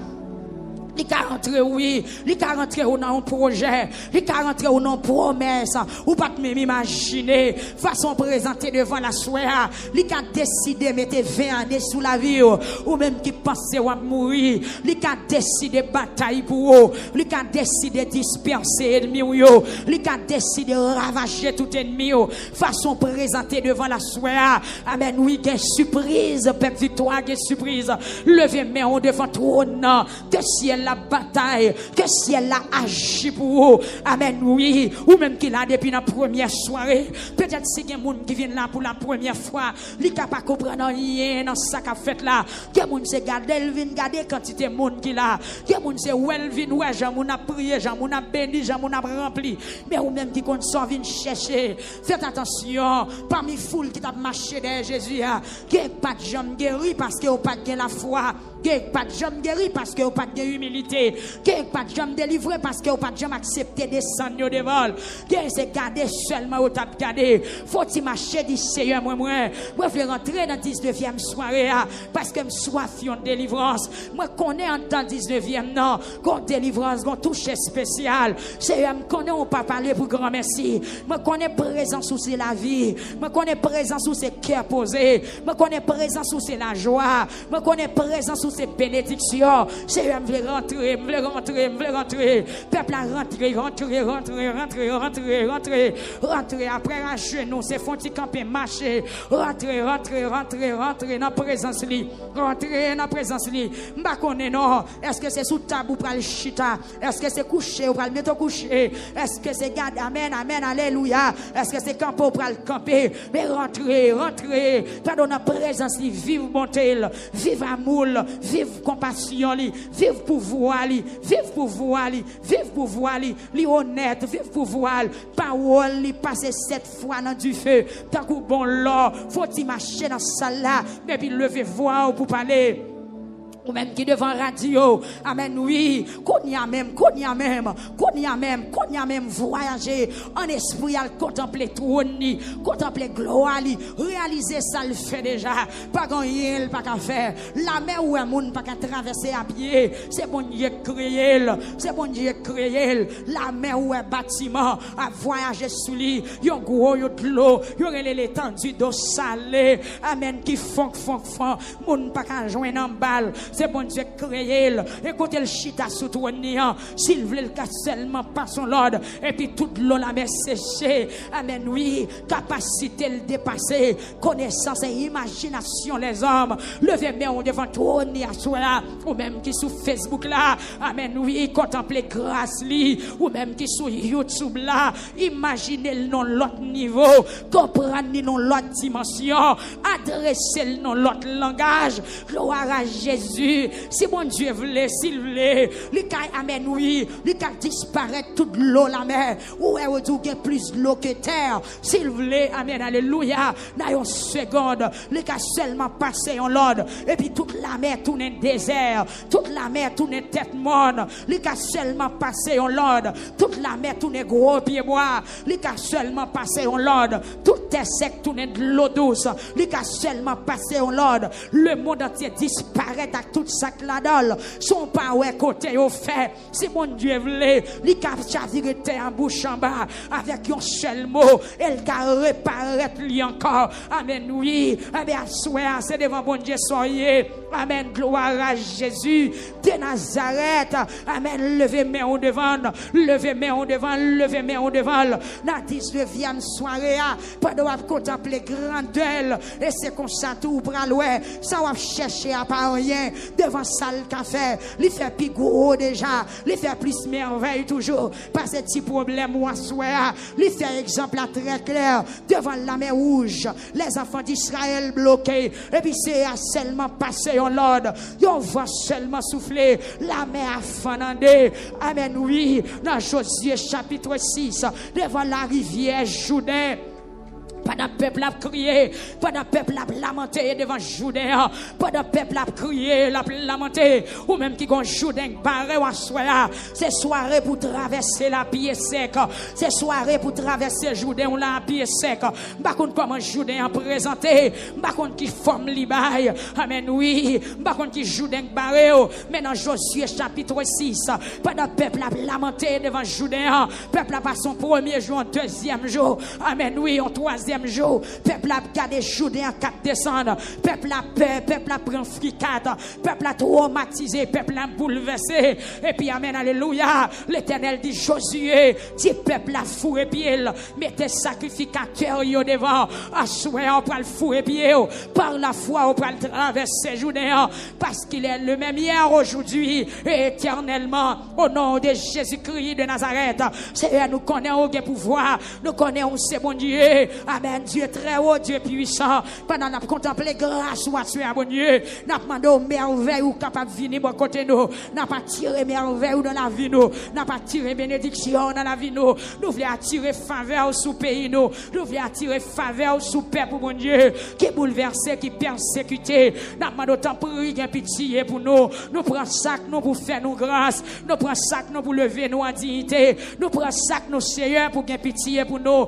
Les 40 oui, les 40 on a un projet, les 40 on a une promesse, ou pas même imaginer, façon présenter devant la soirée, les qui décidé mettre 20 années sous la vie, ou même qui pensait à mourir, les qui décidé bataille pour eux, les qui décidé disperser ennemis, les qui décidé ravager tout ennemi, façon présenter devant la soirée. Amen, oui, quelle surprise, peuple victoire, quelle surprise, levez main devant trône, que ciel la bataille, que si elle a agi pour vous. Amen, oui. Ou même qu'il a depuis la première soirée. Peut-être c'est qu'il y a des gens qui viennent là pour la première fois. Ils ne peuvent pas comprendre rien dans ce qu'a fait là. Il y a des gens qui regardent, ils viennent regarder quantité de monde qui là. Il y a des gens qui viennent voir, Jean a prié, Jean a béni, Jean a rempli. Mais ou même qui comptent viennent chercher. Faites attention, parmi foule qui t'a marché derrière Jésus, qui n'est pas de gens guéris parce qu'ils n'ont pas de la foi. Qui n'est pas de gens guéris parce qu'ils n'ont pas de humilité. Qui n'est pas de gens délivrés parce qu'ils n'ont pas de gens accepté descendre de vol. Qui est gardé seulement au tap gardé. Faut-il marcher du Seigneur, moi, je vais rentrer dans 19e soirée, parce que je suis soif de délivrance. Moi, connais en temps 19e, non, qu'on délivrance, qu'on touche spécial. Seigneur, je connais, on pas parler pour grand merci. Je connais présence où c'est la vie. Je connais présence où c'est cœur posé. Je connais présence où c'est la joie. Je connais présence où sous ces bénédictions. Seigneur, je veux rentrer, je veux rentrer, je veux rentrer. Peuple a rentré, rentrer, rentrer, rentrer, rentrer, rentrer, rentrer. Après un genou, c'est fonti camper, marcher. Rentrer, rentrer, rentrer, rentrer dans la présence li. Rentrer dans la présence li. M'ba connaît non. Est-ce que c'est sous table ou pour le chita? Est-ce que c'est couché ou pour le mettre couché? Est-ce que c'est garde? Amen, amen, alléluia. Est-ce que c'est camper ou pour le camper? Mais rentrer, rentrer. Pardon, dans la présence li. Vive bonté, vive amour, vive compassion li. Vive pouvoir li. Vive pouvoir li. Vive pouvoir li. Li honnête, vive pouvoir. Parole li passe 7 fois dans du feu. Tant que bon l'or, faut-il marcher dans salle là, mais puis lever voix pour parler. Ou même qui devant radio, amen, oui, qu'on y a même voyager en esprit à contempler trône, contempler gloire, réaliser ça le fait déjà, pas rien, pas qu'à faire, la mer ou un monde pas qu'à traverser à pied, c'est bon Dieu créé, c'est bon Dieu créé, la mer ou un bâtiment à voyager sous lui, yon gros yon de l'eau, yon l'étendue d'eau salée, amen, qui font, monde pas qu'à joindre en balle. C'est bon Dieu créé. Écoutez le chita sous toi s'il veut le cas seulement par son ordre. Et puis toute l'eau la met séchée. Amen, oui. Capacité le dépasser. Connaissance et imagination les hommes. Levez main devant toi à soi. Ou même qui sous Facebook là. Amen, oui. Contempler grâce li. Ou même qui sous YouTube là. Imaginez le nom l'autre niveau. Comprendre le nom l'autre dimension. Adresser le nom l'autre langage. Gloire à Jésus. Si mon Dieu voulait, s'il voulait, lui amen, oui, lui disparaître toute l'eau la mer, où est où plus l'eau que terre, s'il voulait, amen, alléluia, dans une seconde, lui seulement passer en l'ordre, et puis toute la mer tourne désert, toute la mer tourne tête morne, lui seulement passer en l'ordre, toute la mer tourne gros pied bois, lui seulement passer en l'ordre, toute terre sec tourne de l'eau douce, lui seulement passer en l'ordre, le monde entier disparaît à toute sac la dalle, son pas ouais côté au fait, si mon Dieu voulait, lui chavirer en bouche en bas, avec un seul mot, elle a réparé lui encore, amen, oui, amen, c'est devant bon Dieu soyez, amen, gloire à Jésus, de Nazareth, amen, levez main au devant, levez main au devant, levez main au devant, la 19e soirée, pas de contempler grandeur, et c'est comme ça tout pour aller, ça va chercher à pas rien, devant salle café, il fait plus gros déjà, il fait plus merveille toujours, pas ce petit problème ou à soir, il fait exemple très clair, devant la mer rouge, les enfants d'Israël bloqués, et puis c'est à seulement passer en l'ordre, on va seulement souffler, la mer a fanandé, amen, oui, dans Josué chapitre 6, devant la rivière Jourdain, pendant le peuple a crié, pendant le peuple a lamenté devant Jourdain, pendant le peuple a crié, l'a lamenté, ou même qui gon Jourdain barré ou soir, c'est soirée pour traverser la pied sec, c'est soirée pour traverser Jourdain ou la pied sec. Par contre comment Jourdain a présenté, par contre qui forme libaye, amen oui, par contre qui Jourdain barré, mais dans Josué chapitre 6, pendant le peuple a lamenté devant Jourdain, peuple a passé son premier jour, un deuxième jour, amen oui, en troisième jour, peuple a gardé Jourdain en 4 décembre, peuple a peur, peuple a pris fricade, peuple a traumatisé, peuple a bouleversé, et puis amen, alléluia, l'Éternel dit Josué, dit peuple a fourré pied, mettez sacrificateur yo devant, à souhait on prend le fourré pied, par la foi on prend le traverser Jourdain, parce qu'il est le même hier, aujourd'hui, et éternellement, au nom de Jésus-Christ de Nazareth, Seigneur, nous connaissons au pouvoir, nous connaissons c'est bon Dieu, amen, Dieu très haut, Dieu puissant, pendant qu'on contemple grâce ou à tuer bon Dieu, n'a pas demandé merveille ou capable de venir bon côté nous, n'a pas tiré merveille dans la vie nous, n'a pas tiré bénédiction dans la vie nous voulons attirer faveur sous pays nous voulons attirer faveur sous peuple pour bon Dieu, qui est bouleversé, qui est persécuté, n'a pas d'autant prier, qui pitié pour nous prenons sac nous pour faire nous grâce, nous prenons sac nous pour lever nous en dignité, nous prenons sac nous Seigneur pour gagner pitié pour nous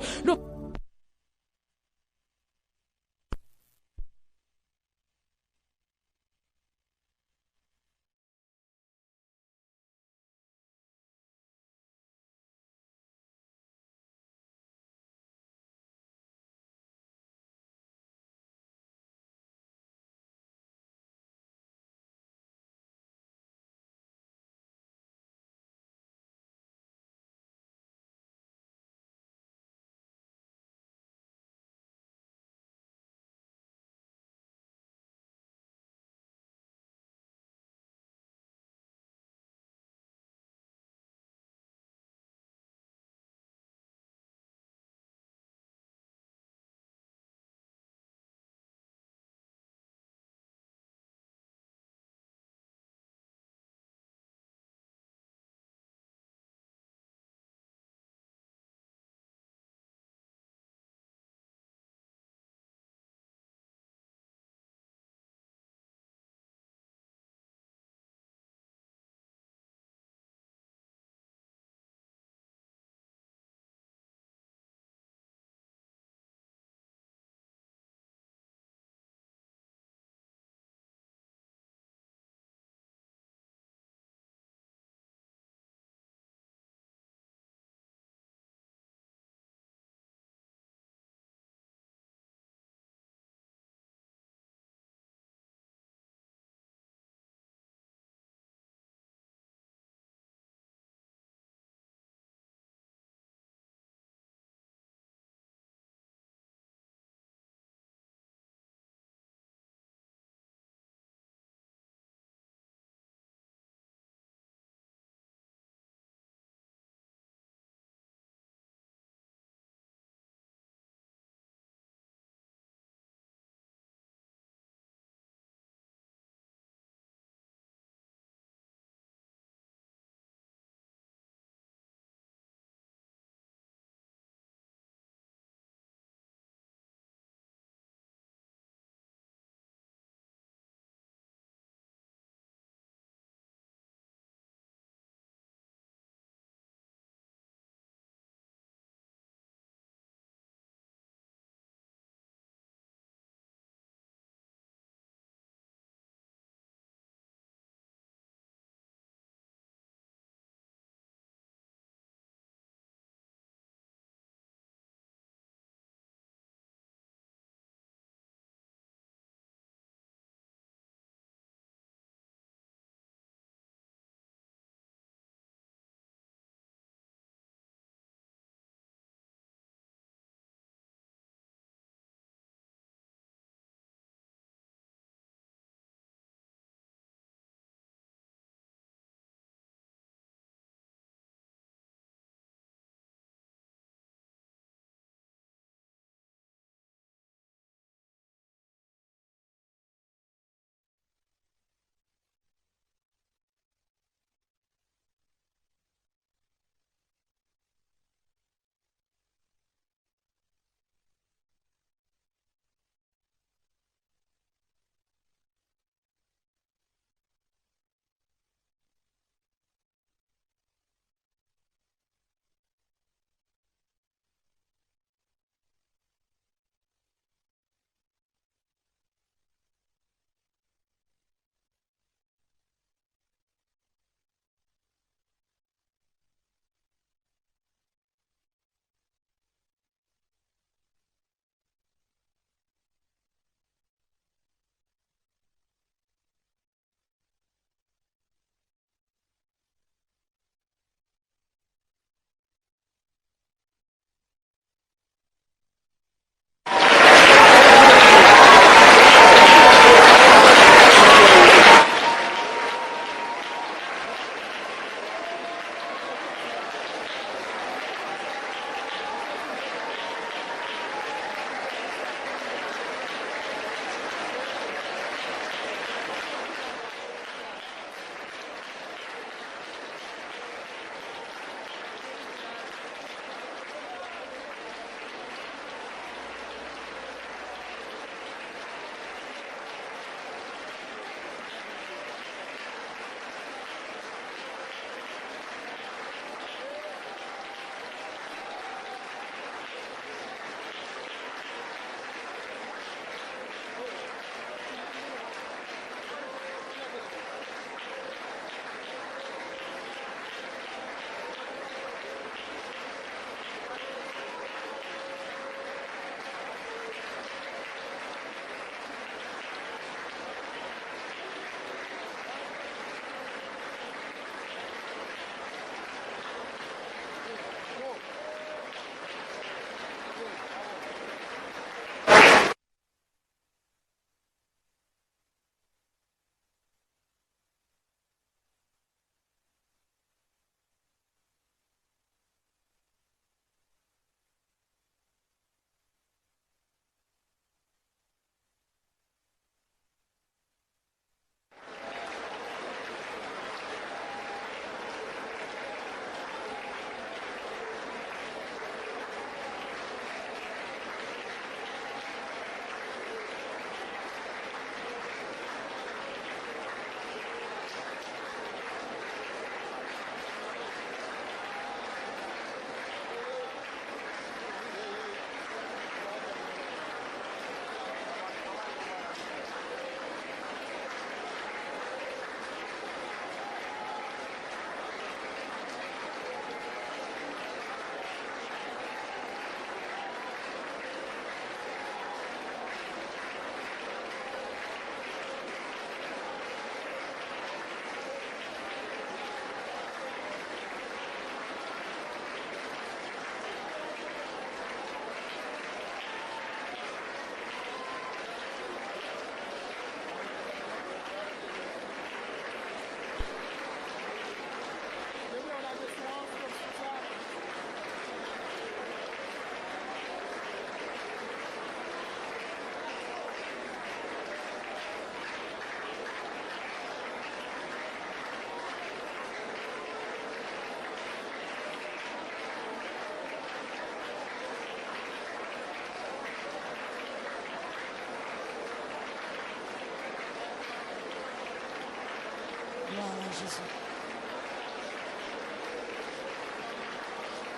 Jésus.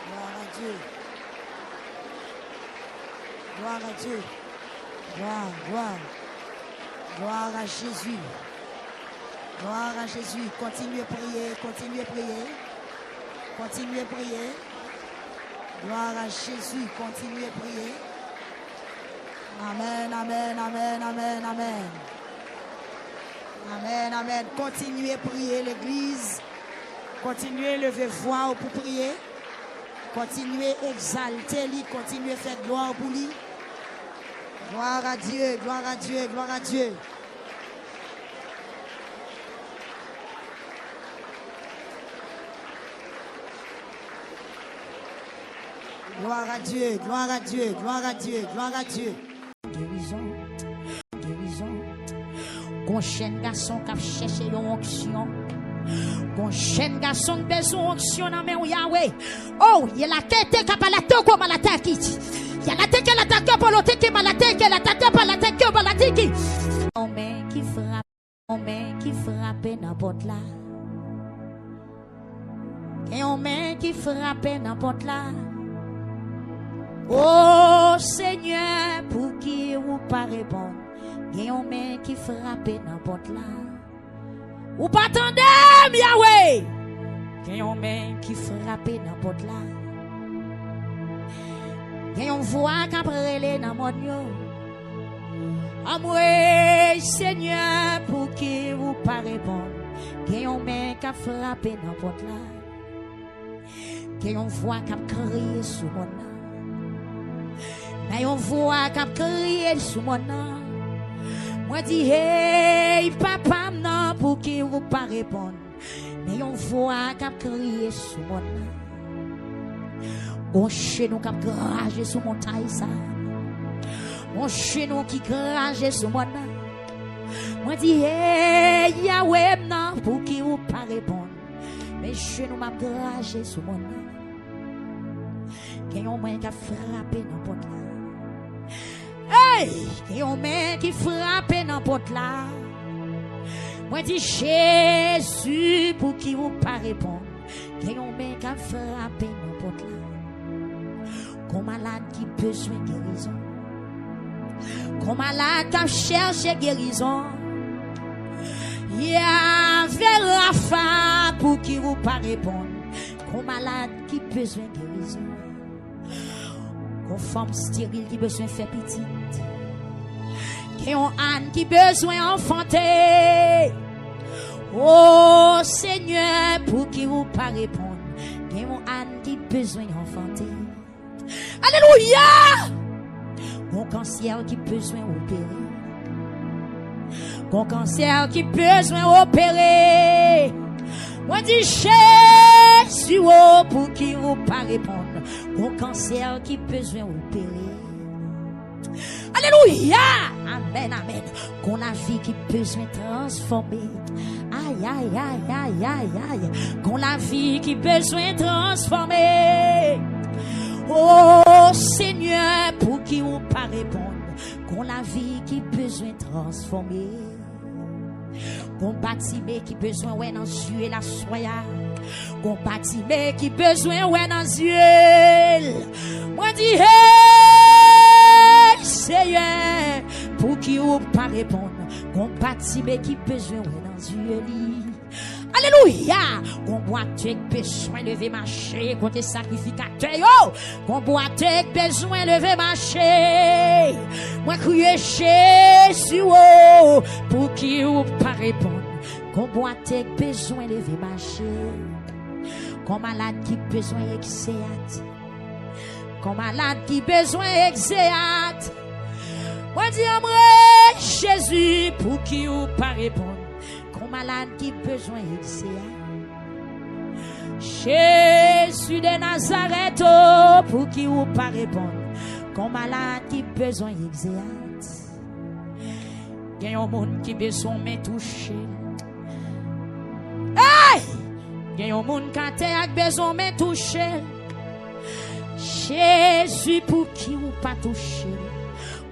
Gloire à Dieu. Gloire à Dieu. Gloire, gloire. Gloire à Jésus. Gloire à Jésus. Continuez à prier, continuez à prier. Continuez à prier. Gloire à Jésus. Continuez à prier. Amen, amen, amen, amen, amen. Amen, amen. Continuez à prier l'église. Continuez à lever voix pour prier. Continuez à exalter lui. Continuez à faire gloire pour lui. Gloire à Dieu, gloire à Dieu, gloire à Dieu. Gloire à Dieu, gloire à Dieu, gloire à Dieu, gloire à Dieu. Guérison, guérison. Gon chaîne garçon qui a cherché une onction. Gon chaîne garçon qui a besoin d'onction dans mais Yahweh. Oh, il y a la tête qui a pas la tête comme la tête qui. Il y a la tête qui a la tête pour la tête qui a la tête qui a la tête pour la tête qui a la tête qui. On met qui frappe n'importe là. Et on met qui frappe n'importe là. Oh Seigneur, pour qui vous pas répondre, il y a un main qui frappe n'importe là. Ou pas attendez, Yahweh. Il y a un main qui frappe n'importe là. Il y a une voix qui a brûlé dans mon Dieu. Amoué Seigneur, pour qui vous pas répondre, il y a un main qui a frappé n'importe là. Il y a une voix qui a crié sous mon nom. Mais on voit qu'à crier sous mon nom. Moi dis hey papa non pour qui vous pas répondre. Mais on voit qu'à crier sous mon nom. Mon chenou qui grage sous mon taille ça. Mon chenou qui grage sous mon nom. Moi dis hey Yahweh non pour qui vous pas répondre. Mais chenou m'a grage sous mon nom. Qu'il y a un main qui a frappé n'importe là. Hey! Qu'il y a un main qui frappe n'importe là. Moi dis Jésus pour qui vous pas répondre. Qu'il y a un main qui a frappé n'importe là. Qu'on malade qui besoin de guérison. Qu'on malade qui a cherché guérison. Il y a Rafa pour qui vous pas répondre. Qu'on malade qui besoin de guérison. Qu'on femme stérile qui besoin de faire petite. Qu'on âne qui besoin d'enfanter. Oh Seigneur, pour qui vous pas répondre. Qu'on âne qui besoin d'enfanter. Alléluia! Qu'on cancer qui besoin d'opérer. Qu'on cancer qui besoin d'opérer. Moi dis Jésus pour qui vous pas répondre. Mon cancer qui besoin opérer. Alléluia. Amen, amen. Qu'on la vie qui besoin transformer. Aïe, aïe, aïe, aïe, aïe, aïe. Qu'on la vie qui besoin transformer. Oh Seigneur, pour qui vous pas répondre. Qu'on la vie qui besoin transformer. Qu'on bâtiment qui besoin ouais dans yeux la soya. Qu'on bâtiment qui besoin ouais dans yeux. Moi dis hey Seigneur pour qui ou pas répondre. Qu'on bâtiment qui besoin ouais dans yeux. Alléluia. Qu'on boite avec besoin lever marcher contre sacrificateur yo. Qu'on boite avec besoin lever marcher. Moi crier Jésus oh, pour qui ou pas répondre. Qu'on boite avec besoin lever marcher. Qu'on malade qui besoin exéat. Qu'on malade qui besoin exéat. Moi dis amre Jésus pour qui ou pas répondre. Malade qui besoin d'exéat. Jésus de Nazareth oh, pour qui ou pas répondre. Qu'on malade qui besoin d'exéat. Il y a un monde qui besoin de toucher. Hey! Il y a un monde qui a besoin de toucher. Jésus pour qui ou pas toucher.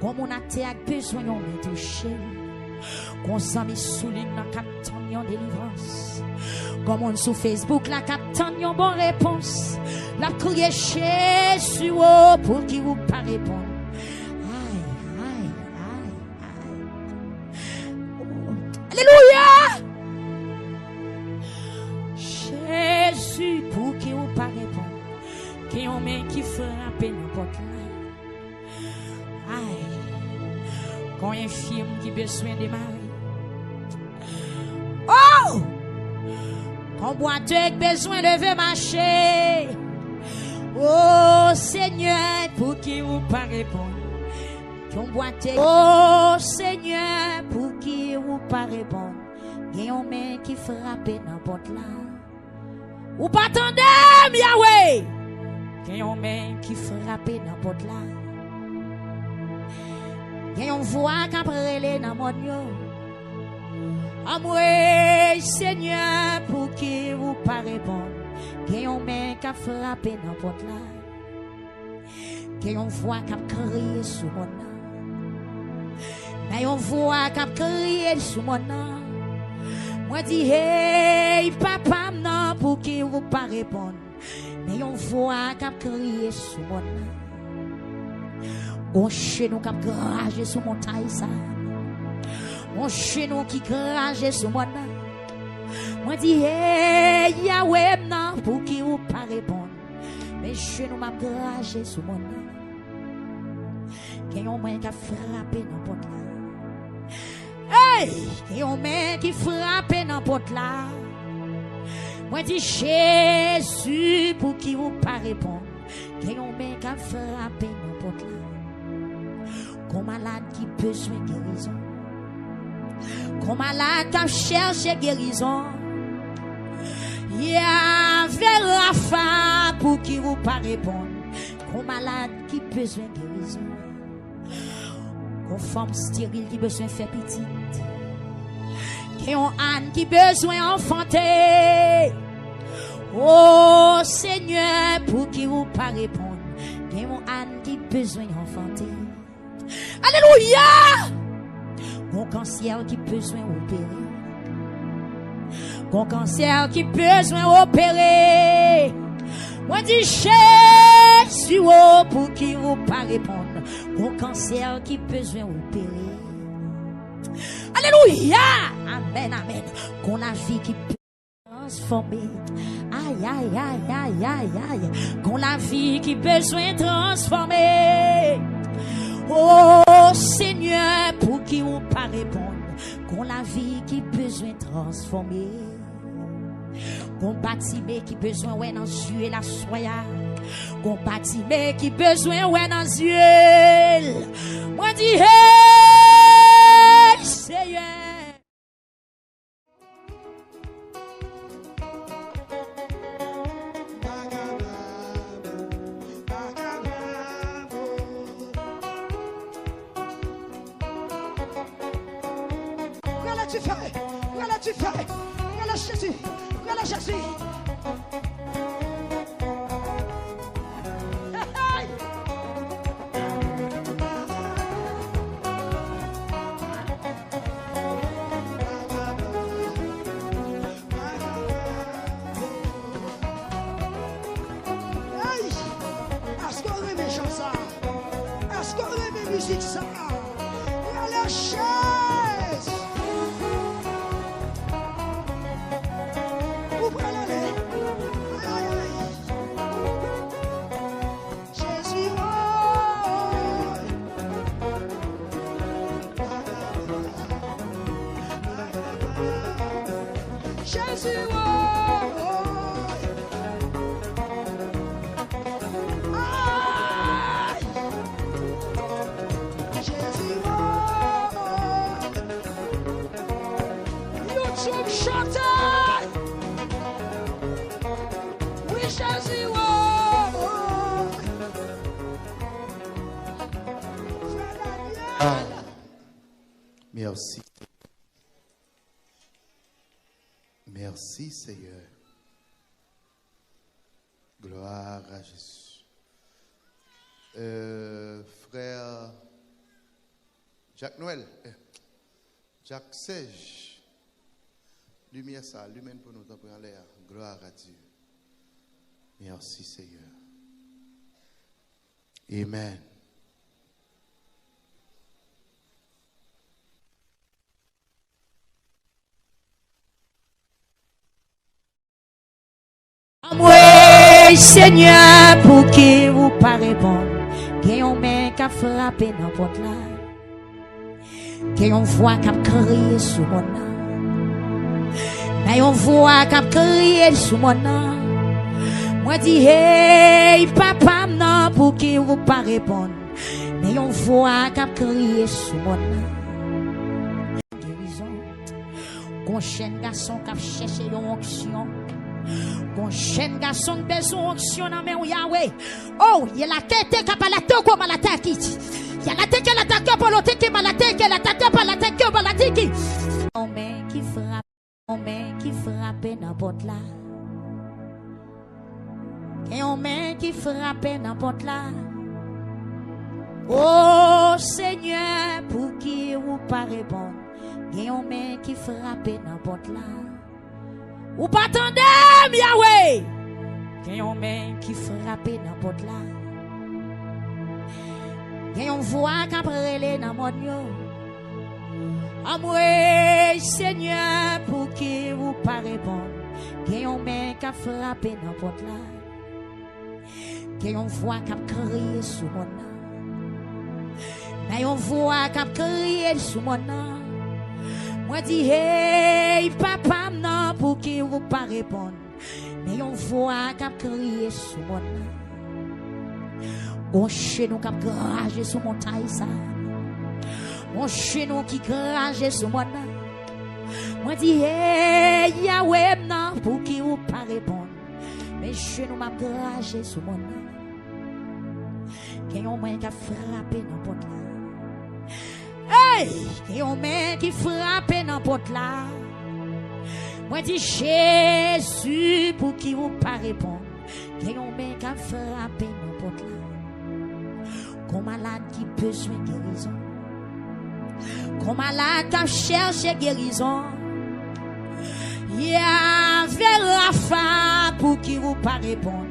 Comme on a besoin de toucher. Qu'on s'en mis souligne la captain yon délivrance. Comme on sur Facebook la captain yon bonne réponse. La crier Jésus pour qui vous pas répondre. Alléluia. Jésus pour qui vous pas répondre. Qui on met qui frappe n'importe là. Aïe. Quand un film qui besoin de mari. Oh! Quand boiteux besoin de veut marcher. Oh Seigneur, pour qui vous pas répondre. Oh Seigneur, pour qui vous pas répondre. Il y a un main qui frappe n'importe là. Ou pas attendez, Yahweh. Il y a un main qui frappe n'importe là. Il y a une voix qui après dans mon yo. Amoué Seigneur, pour qui vous pas répondre. Il y a un main qui frappe n'importe là. Il y a une voix qui a crié sur mon nom. Mais on voit qu'à crier sous mon nom. Moi dis hey papa non pour qui vous pas répondre. Mais on voit qu'à crier sous mon nom. On chez nous qu'à grager sous mon taille ça. On chez nous qui grage sous mon nom. Moi dis hey Yahweh non pour qui vous pas répondre. Mais chez nous m'a grage sous mon nom. Qu'il y a un main qui a frappé n'importe là. Hey! Qu'il y a un main qui frappe n'importe là. Moi dis Jésus pour qui vous pas répondre. Qu'il y a un main qui a frappé n'importe là. Qu'on malade qui besoin de guérison. Qu'on malade qui a cherché guérison. Il y a vers la femme pour qui vous pas répondre. Qu'on malade qui besoin de guérison. Qu'on femme stérile qui besoin de faire petite. Qu'on âne qui besoin enfanter. Oh Seigneur, pour qui vous pas répondre. Qu'on âne qui besoin enfanter. Alléluia! Qu'on cancer qui besoin opérer. Qu'on cancer qui besoin opérer. Moi dis Jésus pour qui vous pas répondre. Mon cancer qui besoin opérer. Alléluia. Amen, amen. Qu'on la vie qui peut transformer. Aïe, aïe, aïe, aïe, aïe, aïe. Qu'on la vie qui besoin transformer. Oh Seigneur, pour qui vous pas répondre. Qu'on la vie qui besoin transformer. Qu'on bâtiment qui besoin ouais dans yeux et la soya. Qu'on bâtiment qui besoin ouais dans yeux. Moi dis hey Seigneur. Voilà tu fais. Voilà tu fais. Voilà Jésus. Voilà Jésus. Est-ce qu'on remet chant ça? Est-ce qu'on remet musique ça? Il y a la chaise. Vous prenez l'aller. Jésus, oh. Jésus, oh. Merci. Merci Seigneur. Gloire à Jésus. Frère Jacques Noël. Jacques Sège, lumière ça, lumière pour nous pour en l'air. Gloire à Dieu. Merci Seigneur. Amen. Oui, Seigneur, pour qui vous pas répondre, qu'il y a un mec qui a frappé dans votre là, qu'il y a une voix qui a crié sous mon nom, qu'il y a une voix qui a crié sous mon nom. Moi dis hey papa non pour qui vous pas répondre, mais une voix qui a crié sous mon nom. Guérison, qu'on chaîne garçon qui a cherché une onction. Bon jeune garçon besoin onction dans main Yahweh. Oh, il y a la tête qui a la tête comme la tête qui. Il y a la tête qui a la tête pour la tête qui a la tête qui a la tête pour la tête qui a la tête qui. On main qui frappe n'importe là. Et on main qui frappe n'importe là. Oh Seigneur, pour qui vous pas répondre. Et on main qui frappe n'importe là. Ou pas attendez, Yahweh. Il y a un main qui frappe n'importe là. Il y a une voix qui a brûlé dans mon yo. Amoué, Seigneur, pour qui vous pas répondre. Il y a un main qui a frappé n'importe là. Il y a une voix qui a crié sous mon nom. Il y a une voix qui a crié sous mon nom. Moi dis hey papa non pour qui vous pas répondre, mais on voit qu'a crié sous mon nom. On chez nous qu'a gragé sous mon taille ça. On chez nous qui gragé sous mon nom. Moi dis hey Yahweh non pour qui vous pas répondre, mais chez nous m'a gragé sous mon nom. Qu'il y a un moyen qu'a frappé n'importe là. Hey, il y a un mec qui frappe n'importe là. Moi dis Jésus pour qui vous pas répondre. Il y a un mec qui a frappé n'importe là. Comme malade qui besoin de guérison. Comme malade qui a cherché guérison. Il y a Rafa pour qui vous pas répondre.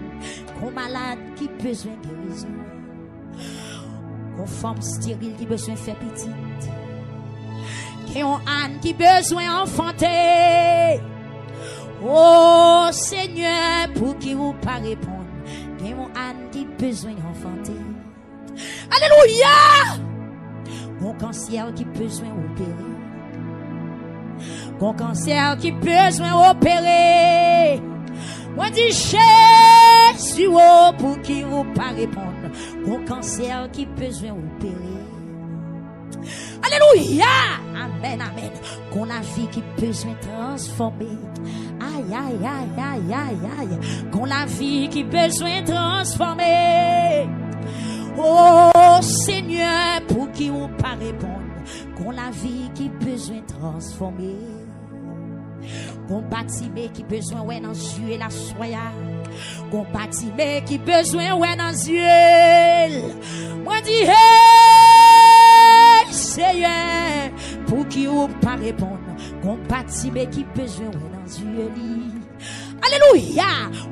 Comme malade qui besoin de guérison. Une femme stérile qui besoin de faire petite. Qui ont âne qui besoin d'enfanter. Oh Seigneur, pour qui vous pas répondre. Qui ont âne qui besoin d'enfanter. Alléluia! Mon cancer qui besoin d'opérer. Mon cancer qui besoin d'opérer. Moi dis Jésus pour qui vous pas répondre. Mon cancer qui besoin d'opérer. Alléluia. Amen, amen. Qu'on la vie qui besoin transformer. Aïe, aïe, aïe, aïe, aïe, aïe. Qu'on la vie qui besoin transformer. Oh Seigneur, pour qui vous pas répondre. Qu'on la vie qui besoin transformer. Qu'on bâtiment qui besoin ouais dans yeux la soya. Qu'on bâtiment qui besoin ouais dans yeux. Moi dis hey Seigneur, pour qui vous pas répondre. Qu'on bâtiment qui besoin ouais dans yeux. Alléluia.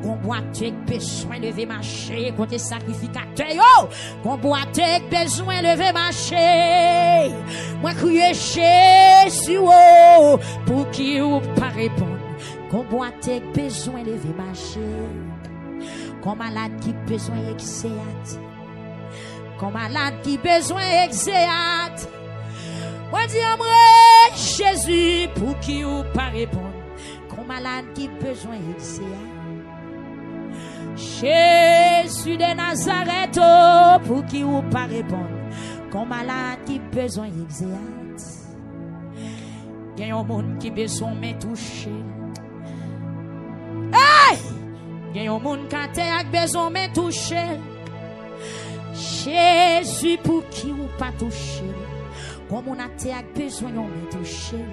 Qu'on boite qui besoin lever marcher côté sacrificateur yo. Qu'on boite qui besoin lever marcher. Moi crier Jésus oh, pour qui vous pas répondre. Qu'on boite qui besoin lever marcher. Qu'on malade qui besoin exéat. Qu'on malade qui besoin exéat. Moi dis moi Jésus pour qui vous pas répondre. Malade qui besoin d'exéat. Jésus de Nazareth oh, pour qui vous pas répondre. Comme malade qui besoin d'exéat. Il y a un monde qui besoin de toucher. Hey! Il y a un monde qui a besoin de toucher. Jésus pour qui vous pas toucher. Comme on a besoin de toucher.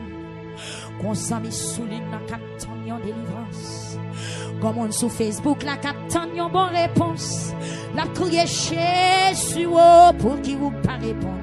Qu'on s'en mis sous l'île dans captant yon délivrance. Comme on sur Facebook la captant yon bonne réponse. La crier Jésus oh, pour qui vous pas répondre.